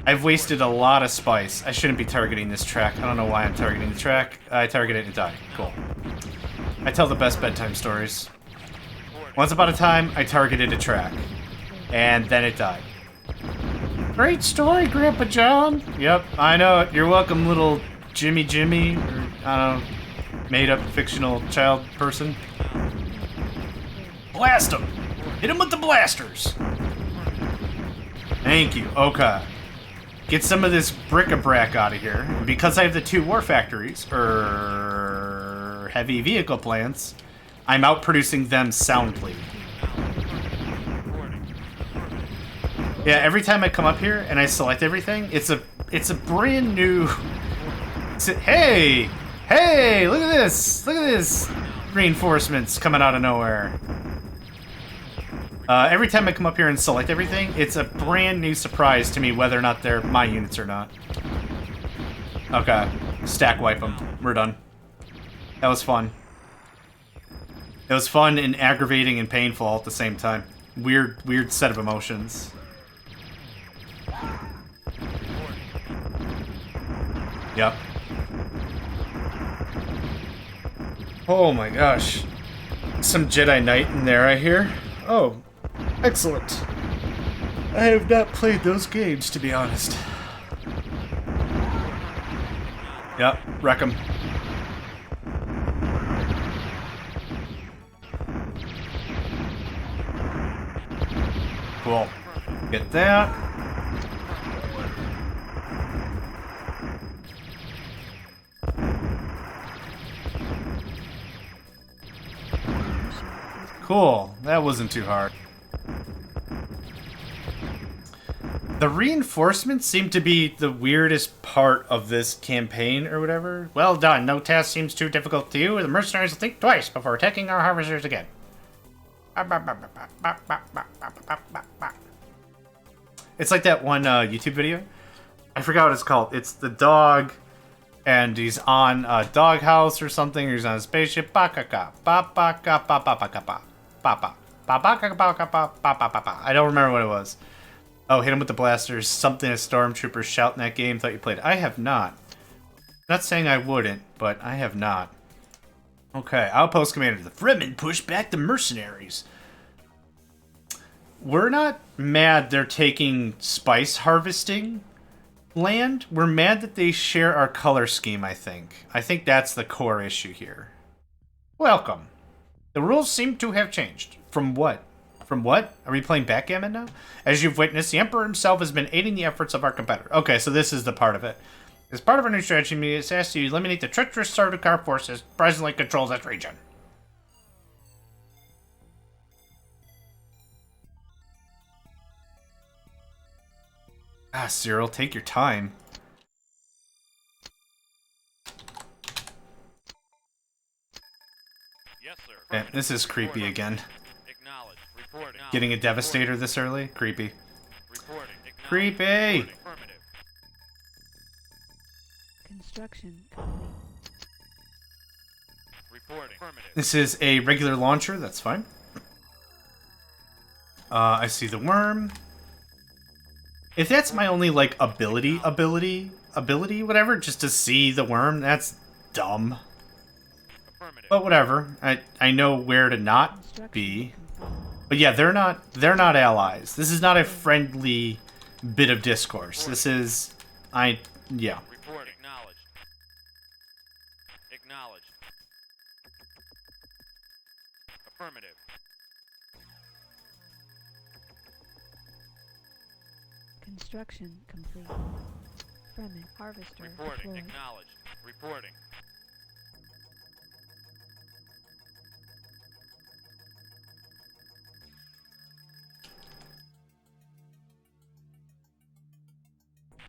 I've wasted a lot of spice. I shouldn't be targeting this track. I don't know why I'm targeting the track. I target it and die. Cool. I tell the best bedtime stories. Once upon a time, I targeted a track. And then it died. Great story, Grandpa John. Yep, I know it. You're welcome, little Jimmy, or, I don't know, made-up fictional child person. Blast him! Hit him with the blasters! Thank you. Okay. Get some of this bric-a-brac out of here. And because I have the 2 war factories, heavy vehicle plants, I'm outproducing them soundly. Yeah, every time I come up here and I select everything, it's a brand new... Hey! Hey! Look at this! Look at this! Reinforcements coming out of nowhere. Every time I come up here and select everything, it's a brand new surprise to me whether or not they're my units or not. Okay. Stack wipe them. We're done. That was fun. It was fun and aggravating and painful all at the same time. Weird set of emotions. Yep. Oh my gosh. Some Jedi Knight in there, I hear. Oh, excellent. I have not played those games, to be honest. Yep, wreck 'em. Cool. Get that. Cool. That wasn't too hard. The reinforcements seem to be the weirdest part of this campaign or whatever. Well done. No task seems too difficult to you. The mercenaries will think twice before attacking our harvesters again. It's like that one YouTube video. I forgot what it's called. It's the dog, and he's on a doghouse or something. Or he's on a spaceship. I don't remember what it was. Oh, hit him with the blasters. Something a stormtrooper shout in that game. Thought you played. I have not. Not saying I wouldn't, but I have not. Okay, outpost commander. The Fremen push back the mercenaries. We're not mad they're taking spice harvesting land. We're mad that they share our color scheme, I think. I think that's the core issue here. Welcome. The rules seem to have changed. From what? From what? Are we playing backgammon now? As you've witnessed, the Emperor himself has been aiding the efforts of our competitor. Okay, so this is the part of it. As part of our new strategy, it's asked you to eliminate the treacherous Sardaukar forces presently controls this region. Ah, Cyril, take your time. Yes, sir. Yeah, this is creepy again. Acknowledge. Report. Getting a Devastator this early? Creepy. Reporting. Creepy! Affirmative. Construction complete. Reporting. Affirmative. This is a regular launcher, that's fine. I see the worm. If that's my only, like, ability, whatever, just to see the worm, that's dumb. Affirmative. But whatever. I know where to not be. But yeah, they're not allies. This is not a friendly bit of discourse. This is yeah. Report. Acknowledged. Acknowledged. Affirmative. Construction complete. Fremen harvester Reporting. deployed. Acknowledged. Reporting.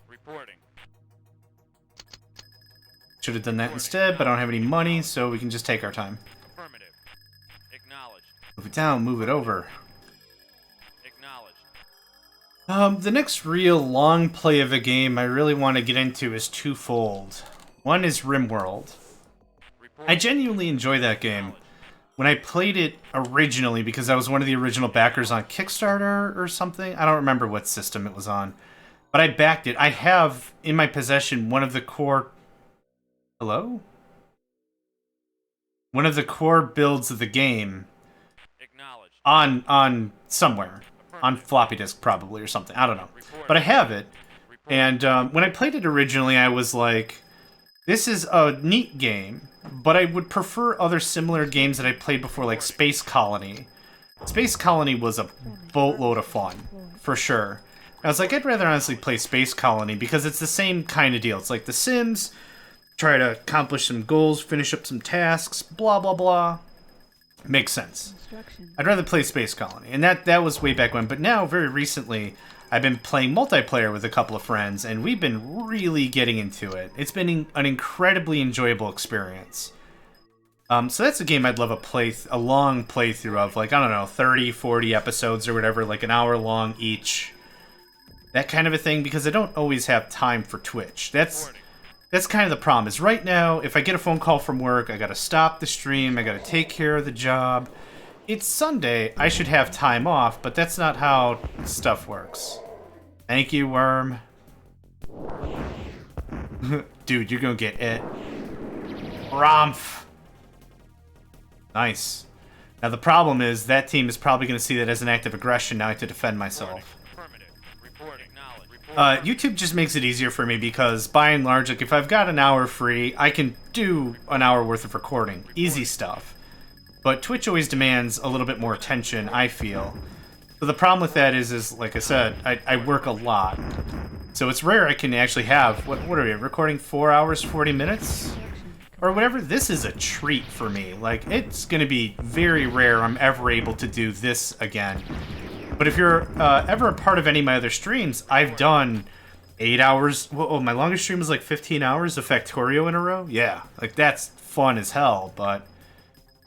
Reporting. Should have done that instead, but I don't have any money, so we can just take our time. Affirmative. Acknowledged. Move it down, move it over. Acknowledged. The next real long play of a game I really want to get into is twofold. One is RimWorld. I genuinely enjoy that game. When I played it originally, because I was one of the original backers on Kickstarter or something, I don't remember what system it was on, but I backed it. I have in my possession one of the core... Hello? One of the core builds of the game on somewhere. On floppy disk, probably, or something. I don't know. But I have it. And when I played it originally, I was like, this is a neat game, but I would prefer other similar games that I played before, like Space Colony. Space Colony was a boatload of fun, for sure. I was like, I'd rather honestly play Space Colony, because it's the same kind of deal. It's like The Sims, try to accomplish some goals, finish up some tasks, blah, blah, blah. Makes sense. I'd rather play Space Colony, and that was way back when. But now, very recently, I've been playing multiplayer with a couple of friends, and we've been really getting into it. It's been an incredibly enjoyable experience. So that's a game I'd love a long playthrough of, like, I don't know, 30, 40 episodes or whatever, like an hour long each. That kind of a thing, because I don't always have time for Twitch. That's kind of the problem, is right now, if I get a phone call from work, I gotta stop the stream, I gotta take care of the job. It's Sunday, I should have time off, but that's not how stuff works. Thank you, Worm. Dude, you're gonna get it. Rumph. Nice. Now the problem is, that team is probably gonna see that as an act of aggression, now I have to defend myself. YouTube just makes it easier for me because, by and large, like, if I've got an hour free, I can do an hour worth of recording. Easy stuff. But Twitch always demands a little bit more attention, I feel. So the problem with that is like I said, I work a lot. So it's rare I can actually have, what are we, recording 4 hours, 40 minutes? Or whatever. This is a treat for me. Like, it's gonna be very rare I'm ever able to do this again. But if you're ever a part of any of my other streams, I've done 8 hours. Whoa, my longest stream was like 15 hours of Factorio in a row. Yeah, like that's fun as hell, but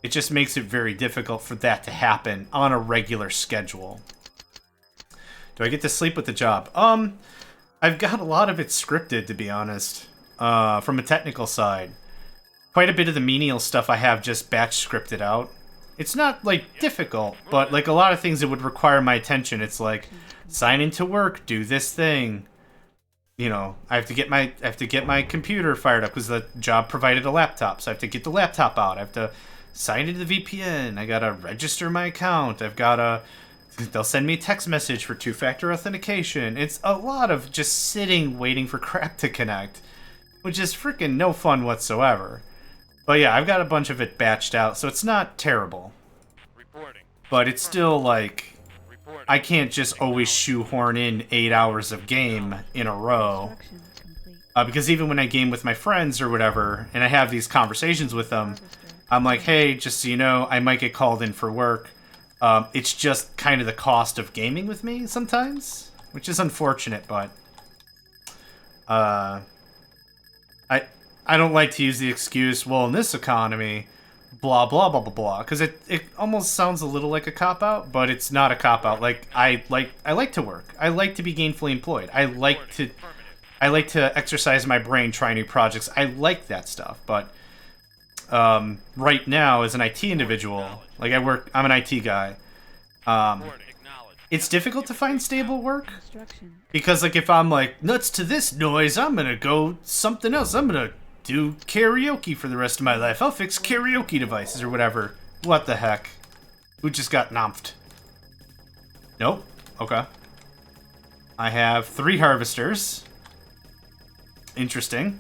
it just makes it very difficult for that to happen on a regular schedule. Do I get to sleep with the job? I've got a lot of it scripted, to be honest, from a technical side. Quite a bit of the menial stuff I have just batch scripted out. It's not, like, difficult, but, like, a lot of things that would require my attention. It's like, sign into work, do this thing. You know, I have to get my computer fired up because the job provided a laptop, so I have to get the laptop out. I have to sign into the VPN. I gotta register my account. They'll send me a text message for two-factor authentication. It's a lot of just sitting, waiting for crap to connect, which is freaking no fun whatsoever. But yeah, I've got a bunch of it batched out, so it's not terrible. But it's still like, I can't just always shoehorn in 8 hours of game in a row. Because even when I game with my friends or whatever, and I have these conversations with them, I'm like, hey, just so you know, I might get called in for work. It's just kind of the cost of gaming with me sometimes, which is unfortunate, but I don't like to use the excuse, well, in this economy, blah, blah, blah, blah, blah, because it almost sounds a little like a cop-out, but it's not a cop-out. Like, I like to work. I like to be gainfully employed. I like to exercise my brain, try new projects. I like that stuff, but right now, as an IT individual, like, I'm an IT guy, it's difficult to find stable work, because, like, if I'm like, nuts to this noise, I'm gonna go something else. I'm gonna do karaoke for the rest of my life. I'll fix karaoke devices or whatever. What the heck? Who just got nomped? Nope. Okay. I have 3 harvesters. Interesting.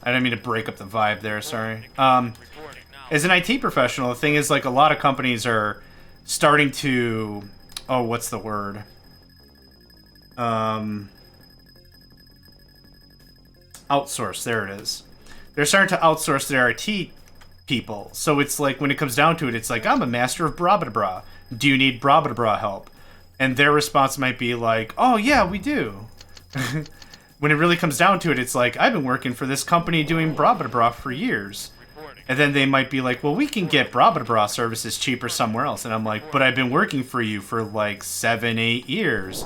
I didn't mean to break up the vibe there, sorry. As an IT professional, the thing is, like, a lot of companies are starting to... Oh, what's the word? Outsource, there it is. They're starting to outsource their IT people. So it's like, when it comes down to it, it's like, I'm a master of bra-bra-bra. Do you need bra-bra-bra help? And their response might be like, oh yeah, we do. When it really comes down to it, it's like, I've been working for this company doing bra-bra-bra for years. And then they might be like, well, we can get bra-bra-bra services cheaper somewhere else. And I'm like, but I've been working for you for like 7, 8 years.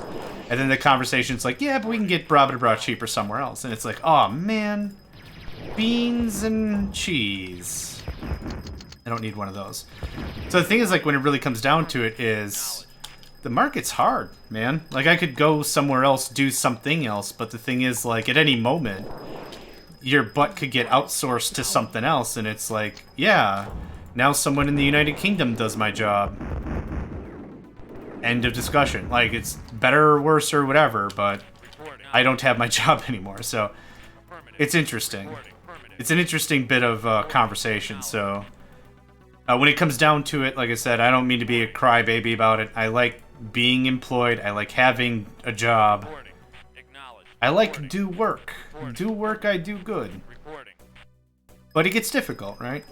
And then the conversation's like, yeah, but we can get bra-bra-bra cheaper somewhere else. And it's like, oh man, beans and cheese. I don't need one of those. So the thing is, like, when it really comes down to it is the market's hard, man. Like, I could go somewhere else, do something else, but the thing is, like, at any moment, your butt could get outsourced to something else, and it's like, yeah, now someone in the United Kingdom does my job. End of discussion. Like, it's better or worse or whatever, but I don't have my job anymore, so it's interesting. It's an interesting bit of conversation, so when it comes down to it, like I said, I don't mean to be a crybaby about it. I like being employed. I like having a job. I like to do work. Do work, I do good. But it gets difficult, right?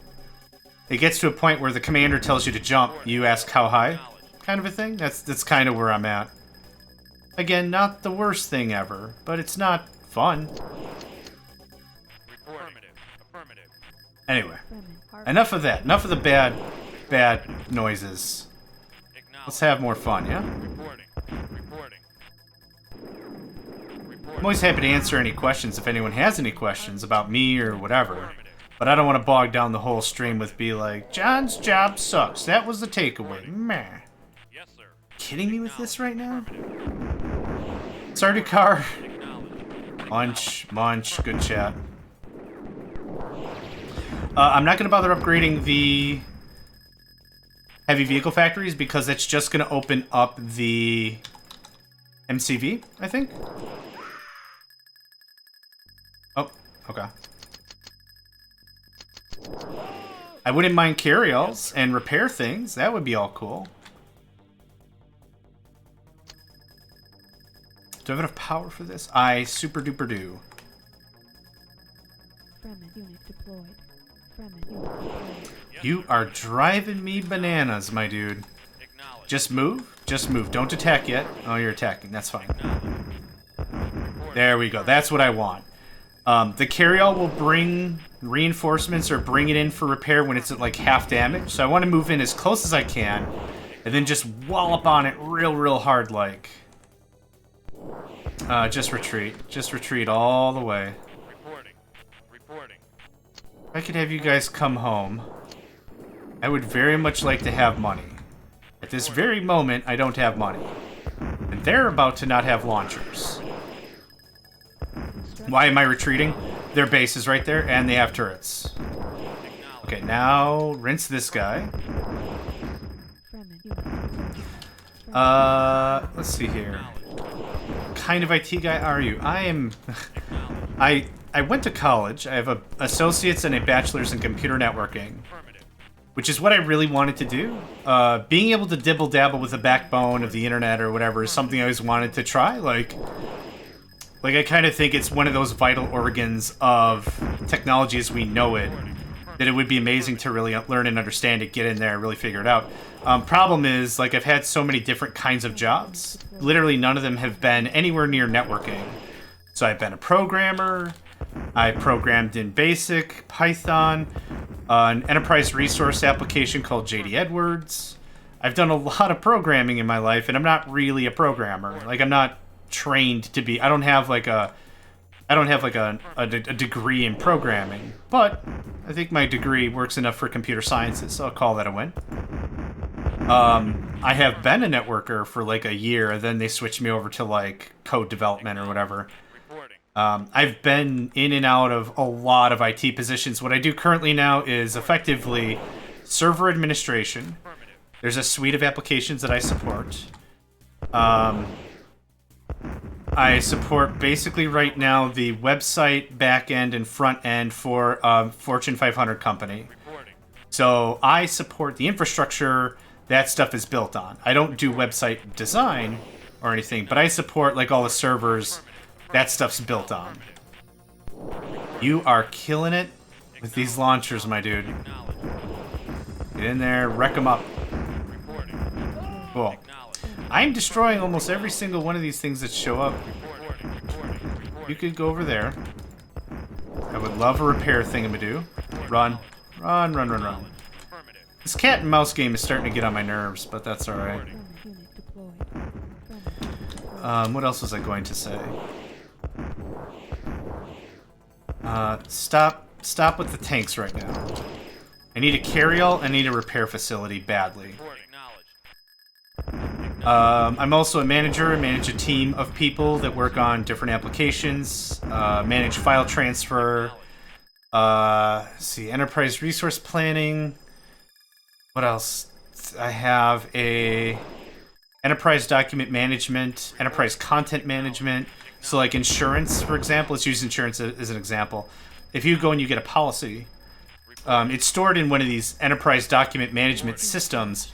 It gets to a point where the commander tells you to jump, you ask how high, kind of a thing. That's kind of where I'm at. Again, not the worst thing ever, but it's not fun. Anyway, enough of that. Enough of the bad noises. Let's have more fun, yeah? I'm always happy to answer any questions if anyone has any questions about me or whatever. But I don't want to bog down the whole stream with be like, John's job sucks. That was the takeaway. Meh. Kidding me with this right now? Sardukar. Munch. Good chat. I'm not going to bother upgrading the heavy vehicle factories because it's just going to open up the MCV, I think. Oh, okay. I wouldn't mind carryalls and repair things. That would be all cool. Do I have enough power for this? I super duper do. Fremen unit deployed. Fremen unit deployed. You are driving me bananas, my dude. Just move. Just move. Don't attack yet. Oh, you're attacking. That's fine. There we go. That's what I want. The carryall will bring reinforcements or bring it in for repair when it's at like half damage. So I want to move in as close as I can and then just wallop on it real hard like. Just retreat. Just retreat all the way. Reporting. If I could have you guys come home, I would very much like to have money. At this very moment, I don't have money. And they're about to not have launchers. Why am I retreating? Their base is right there, and they have turrets. Okay, now rinse this guy. Let's see here. What kind of IT guy are you? I am... I went to college. I have a associate's and a bachelor's in computer networking, which is what I really wanted to do. Being able to dibble-dabble with the backbone of the internet or whatever is something I always wanted to try. Like I kind of think it's one of those vital organs of technology as we know it, that it would be amazing to really learn and understand it, get in there, really figure it out. Problem is, like, I've had so many different kinds of jobs. Literally none of them have been anywhere near networking. So I've been a programmer, I programmed in BASIC, Python, an enterprise resource application called JD Edwards. I've done a lot of programming in my life, and I'm not really a programmer. Like, I'm not trained to be. I don't have like a degree in programming, but I think my degree works enough for computer sciences, so I'll call that a win. I have been a networker for like a year, and then they switched me over to like code development or whatever. I've been in and out of a lot of IT positions. What I do currently now is effectively server administration. There's a suite of applications that I support. I support basically right now the website, back end, and front end for a Fortune 500 company. So I support the infrastructure that stuff is built on. I don't do website design or anything, but I support like all the servers that stuff's built on. You are killing it with these launchers, my dude. Get in there, wreck them up. Cool. I'm destroying almost every single one of these things that show up. You could go over there. I would love a repair thingamadoo. Run. This cat and mouse game is starting to get on my nerves, but that's alright. What else was I going to say? Stop stop with the tanks right now. I need a carryall, I need a repair facility badly. Report acknowledged. I'm also a manager. I manage a team of people that work on different applications, manage file transfer, enterprise resource planning. What else? I have a enterprise document management, enterprise content management. So like insurance, for example, let's use insurance as an example. If you go and you get a policy, it's stored in one of these enterprise document management systems,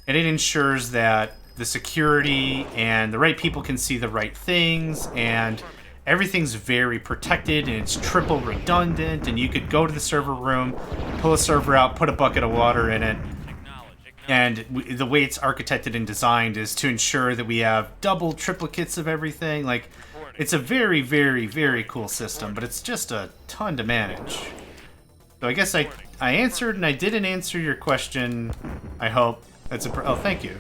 and it ensures that the security and the right people can see the right things, and everything's very protected, and it's triple redundant, and you could go to the server room, pull a server out, put a bucket of water in it, and the way it's architected and designed is to ensure that we have double triplicates of everything. Like, it's a very, very, very cool system, but it's just a ton to manage. So I guess I answered, and I didn't answer your question, I hope. Oh, thank you.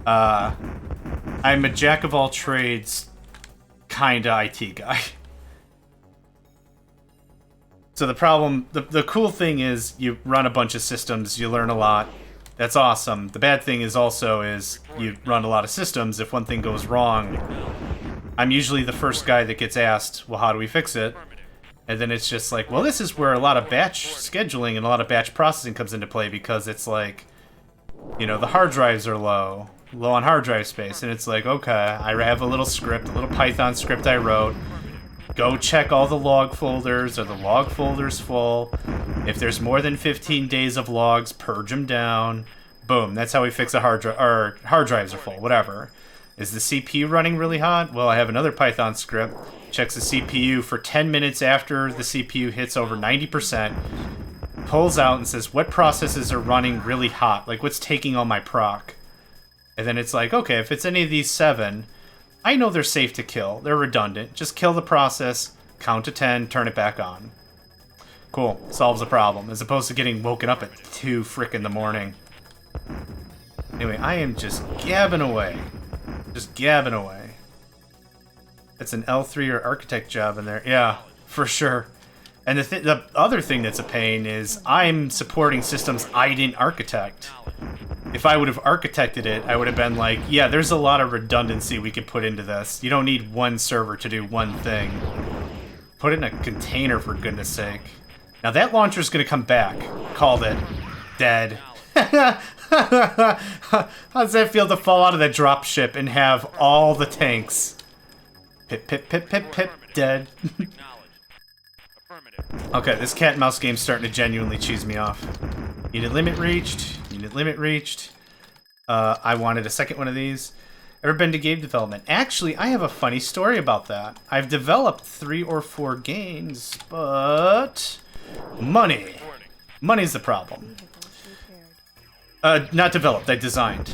I'm a jack of all trades, kinda IT guy. So the problem, the cool thing is you run a bunch of systems, you learn a lot. That's awesome. The bad thing is you run a lot of systems. If one thing goes wrong, I'm usually the first guy that gets asked, well, how do we fix it? And then it's just like, well, this is where a lot of batch scheduling and a lot of batch processing comes into play, because it's like, you know, the hard drives are low on hard drive space, and it's like, okay, I have a little script, a little Python script I wrote. Go check all the log folders. Are the log folders full? If there's more than 15 days of logs, purge them down. Boom. That's how we fix a hard drive. Or hard drives are full. Whatever. Is the CPU running really hot? Well, I have another Python script. Checks the CPU for 10 minutes after the CPU hits over 90%. Pulls out and says, what processes are running really hot? Like, what's taking all my proc? And then it's like, okay, if it's any of these 7... I know they're safe to kill. They're redundant. Just kill the process, count to 10, turn it back on. Cool. Solves the problem. As opposed to getting woken up at 2 in the morning. Anyway, I am just gabbing away. Just gabbing away. It's an L3 or architect job in there. Yeah, for sure. And the other thing that's a pain is I'm supporting systems I didn't architect. If I would have architected it, I would have been like, yeah, there's a lot of redundancy we could put into this. You don't need one server to do one thing. Put it in a container, for goodness sake. Now that launcher's gonna come back. Called it. Dead. How does that feel to fall out of that drop ship and have all the tanks? Pip, pip, pip, pip, pip, dead. Okay, this cat and mouse game's starting to genuinely cheese me off. Unit limit reached. Unit limit reached. I wanted a second one of these. Ever been to game development? Actually, I have a funny story about that. I've developed 3 or 4 games, but... money. Money's the problem. Not developed, I designed.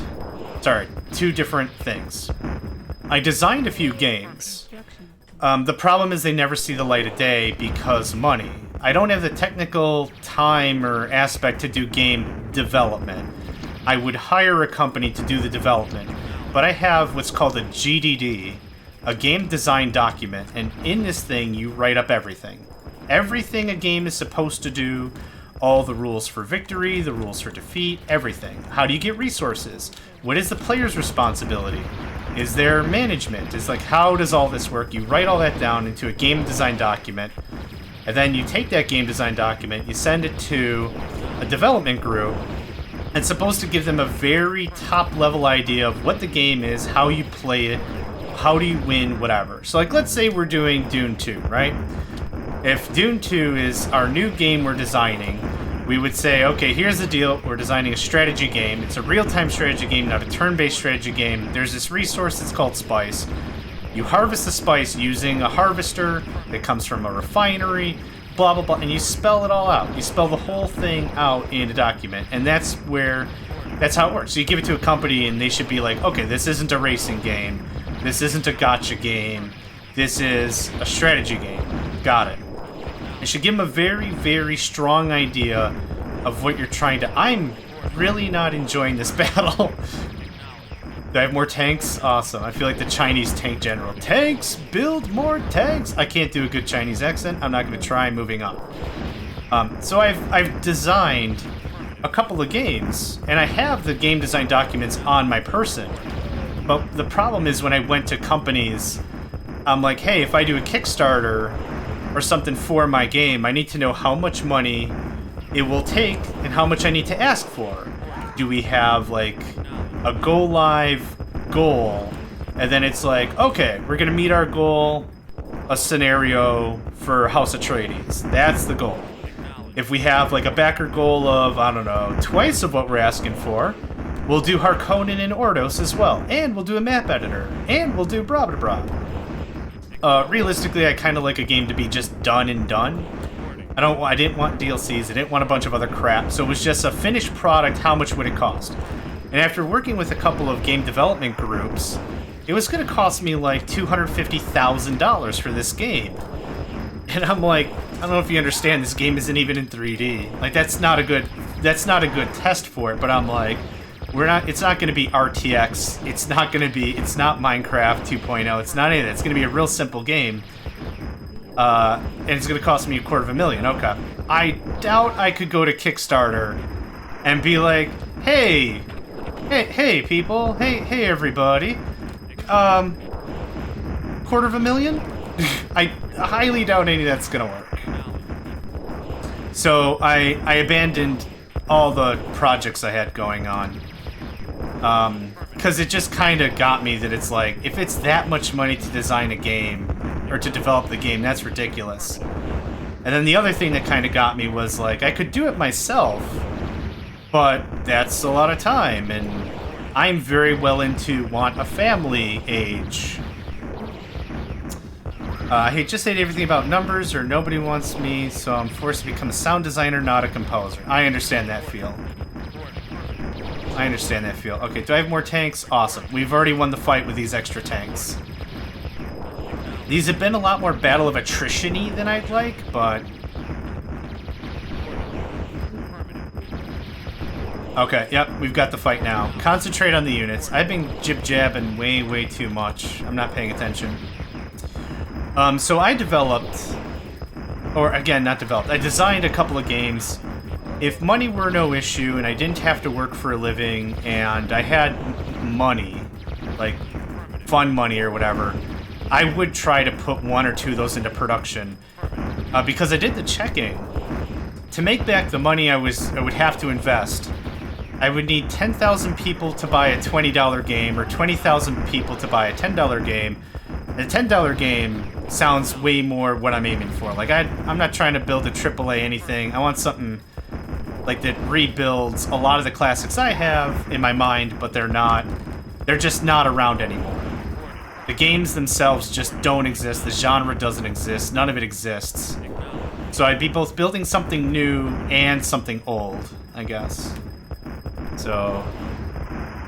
Sorry, 2 different things. I designed a few games. The problem is they never see the light of day because money. I don't have the technical time or aspect to do game development. I would hire a company to do the development, but I have what's called a GDD, a game design document, and in this thing you write up everything. Everything a game is supposed to do, all the rules for victory, the rules for defeat, everything. How do you get resources? What is the player's responsibility? Is there management? It's like, how does all this work? You write all that down into a game design document, and then you take that game design document, you send it to a development group. It's supposed to give them a very top-level idea of what the game is, how you play it, how do you win, whatever. So, like, let's say we're doing Dune 2, right? If Dune 2 is our new game we're designing, we would say, okay, here's the deal. We're designing a strategy game. It's a real-time strategy game, not a turn-based strategy game. There's this resource that's called spice. You harvest the spice using a harvester that comes from a refinery, blah, blah, blah, and you spell it all out. You spell the whole thing out in a document, and that's how it works. So you give it to a company, and they should be like, okay, this isn't a racing game. This isn't a gacha game. This is a strategy game. Got it. It should give them a very, very strong idea of what you're trying to... I'm really not enjoying this battle. Do I have more tanks? Awesome. I feel like the Chinese tank general. Tanks! Build more tanks! I can't do a good Chinese accent. I'm not going to try. Moving on. So I've designed a couple of games, and I have the game design documents on my person. But the problem is when I went to companies, I'm like, hey, if I do a Kickstarter or something for my game, I need to know how much money it will take and how much I need to ask for. Do we have like a go live goal? And then it's like, okay, we're gonna meet our goal, a scenario for House Atreides. That's the goal. If we have like a backer goal of, I don't know, twice of what we're asking for, we'll do Harkonnen and Ordos as well. And we'll do a map editor. And we'll do blah blah blah. Realistically, I kind of like a game to be just done and done. I didn't want DLCs, I didn't want a bunch of other crap, so it was just a finished product, how much would it cost? And after working with a couple of game development groups, it was going to cost me like $250,000 for this game. And I'm like, I don't know if you understand, this game isn't even in 3D. Like, that's not a good test for it, but I'm like, it's not going to be RTX, it's not Minecraft 2.0, it's not any of that. It's going to be a real simple game. And it's going to cost me $250,000. Okay. I doubt I could go to Kickstarter and be like, hey people, hey everybody, $250,000? I highly doubt any of that's going to work. So I abandoned all the projects I had going on. Because it just kind of got me that it's like, if it's that much money to design a game, or to develop the game, that's ridiculous. And then the other thing that kind of got me was like, I could do it myself, but that's a lot of time, and I'm very well into want a family age. I hate everything about numbers, or nobody wants me, so I'm forced to become a sound designer, not a composer. I understand that feel. Okay, do I have more tanks? Awesome. We've already won the fight with these extra tanks. These have been a lot more battle of attrition-y than I'd like, but... Okay, yep, we've got the fight now. Concentrate on the units. I've been jib-jabbing way too much. I'm not paying attention. So I developed... Or, again, not developed. I designed a couple of games. If money were no issue, and I didn't have to work for a living, and I had money, like fun money or whatever, I would try to put one or two of those into production, because I did the checking. To make back the money I would have to invest, I would need 10,000 people to buy a $20 game, or 20,000 people to buy a $10 game. And a $10 game sounds way more what I'm aiming for. Like, I'm not trying to build a AAA anything. I want something like that rebuilds a lot of the classics I have in my mind, but they're just not around anymore. The games themselves just don't exist. The genre doesn't exist. None of it exists. So I'd be both building something new and something old, I guess. So,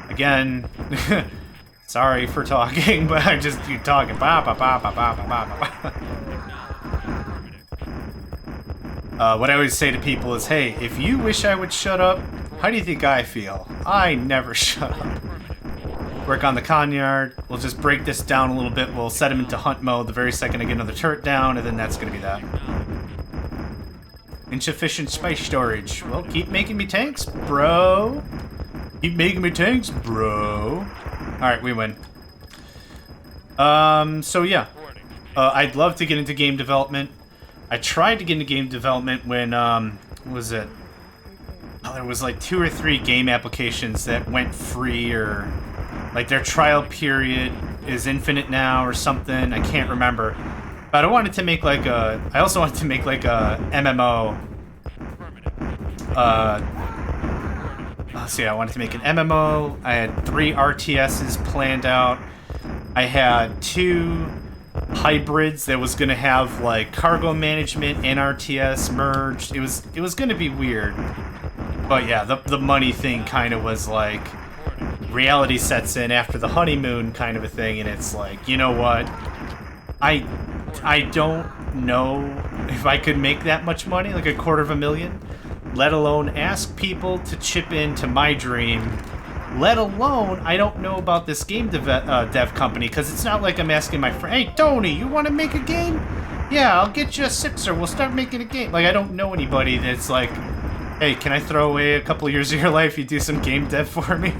again, sorry for talking, but I just keep talking. What I always say to people is, hey, if you wish I would shut up, how do you think I feel? I never shut up. Work on the Conyard. We'll just break this down a little bit. We'll set him into hunt mode the very second I get another turret down, and then that's going to be that. Insufficient space storage. Well, keep making me tanks, bro. Keep making me tanks, bro. Alright, we win. So yeah. I'd love to get into game development. I tried to get into game development when, what was it? Oh, there was like 2 or 3 game applications that went free, or... like their trial period is infinite now or something. I can't remember. But I wanted to make like a... I also wanted to make like a MMO. Let's see, I wanted to make an MMO. I had 3 RTSs planned out. I had 2 hybrids that was going to have like cargo management and RTS merged. It was going to be weird. But yeah, the money thing kind of was like... reality sets in after the honeymoon kind of a thing, and it's like, you know what, I don't know if I could make that much money, like $250,000, let alone ask people to chip into my dream, let alone I don't know about this game dev company, because it's not like I'm asking my friend, hey Tony, you want to make a game? Yeah, I'll get you a 6er. We'll start making a game. Like, I don't know anybody that's like, hey, can I throw away a couple years of your life? You do some game dev for me?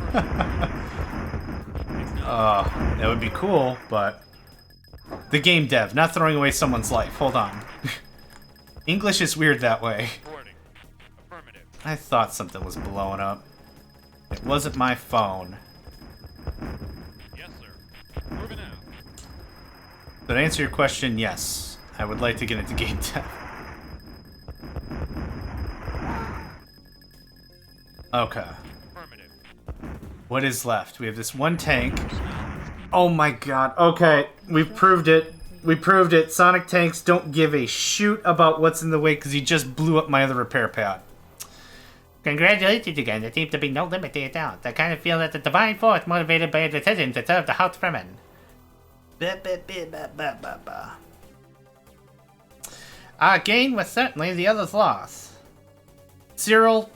That would be cool, but the game dev, not throwing away someone's life. Hold on. English is weird that way. Reporting. Affirmative. I thought something was blowing up. It wasn't my phone. Yes, sir. Moving out. But to answer your question, yes. I would like to get into game dev. Okay. Affirmative. What is left? We have this one tank. Oh my god. Okay, we've proved it. We proved it. Sonic tanks don't give a shoot about what's in the way because he just blew up my other repair pad. Congratulations again. There seems to be no limit to your talent. I kind of feel that the divine force motivated by a decision to serve the House Fremen. Our gain was certainly the other's loss. Cyril,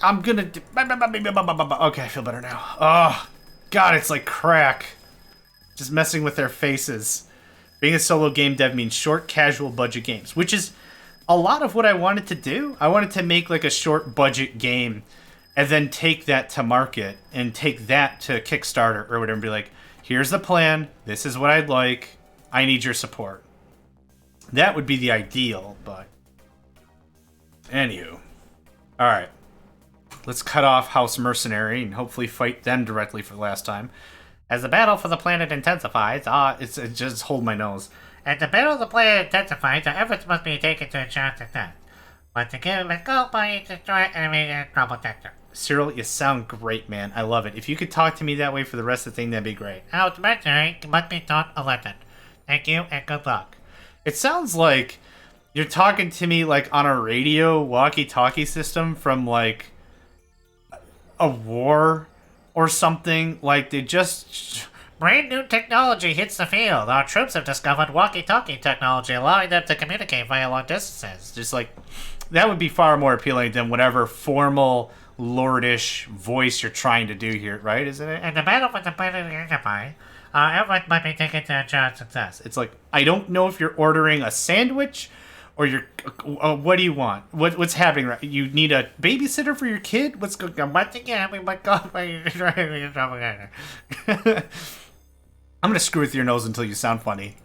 I'm gonna do... Okay, I feel better now. Oh, God, it's like crack. Just messing with their faces. Being a solo game dev means short, casual budget games, which is a lot of what I wanted to do. I wanted to make like a short budget game and then take that to market and take that to Kickstarter or whatever and be like, here's the plan. This is what I'd like. I need your support. That would be the ideal, but... Anywho. Alright. Let's cut off House Mercenary and hopefully fight them directly for the last time. As the battle for the planet intensifies, it just hold my nose. As the battle of the planet intensifies, our efforts must be taken to ensure success. Once again, let's go by destroy enemy and trouble detector. Cyril, you sound great, man. I love it. If you could talk to me that way for the rest of the thing, that'd be great. House Mercenary must be taught a lesson. Thank you and good luck. It sounds like you're talking to me like on a radio walkie-talkie system from like a war or something. Like they just... Brand new technology hits the field. Our troops have discovered walkie-talkie technology, allowing them to communicate via long distances. Just like, that would be far more appealing than whatever formal, lordish voice you're trying to do here, right? Isn't it? And the battle for the planet Enterprise, everyone might be taken to ensure success. It's like, I don't know if you're ordering a sandwich or you're... what do you want? What's happening? Right? You need a babysitter for your kid? What's going on? Once again, we might go by your propaganda. I'm gonna screw with your nose until you sound funny.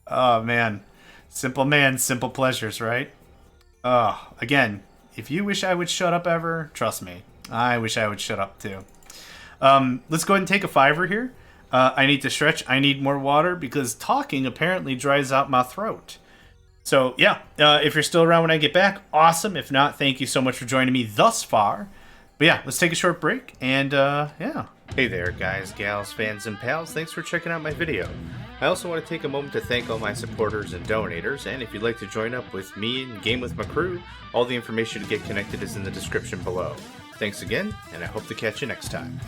Oh, man. Simple pleasures, right? Oh, again, if you wish I would shut up ever, trust me. I wish I would shut up too. Let's go ahead and take a 5er here. I need to stretch. I need more water because talking apparently dries out my throat. So, yeah, if you're still around when I get back, awesome. If not, thank you so much for joining me thus far. But yeah, let's take a short break and, yeah. Hey there, guys, gals, fans, and pals. Thanks for checking out my video. I also want to take a moment to thank all my supporters and donators, and if you'd like to join up with me and game with my crew, all the information to get connected is in the description below. Thanks again, and I hope to catch you next time.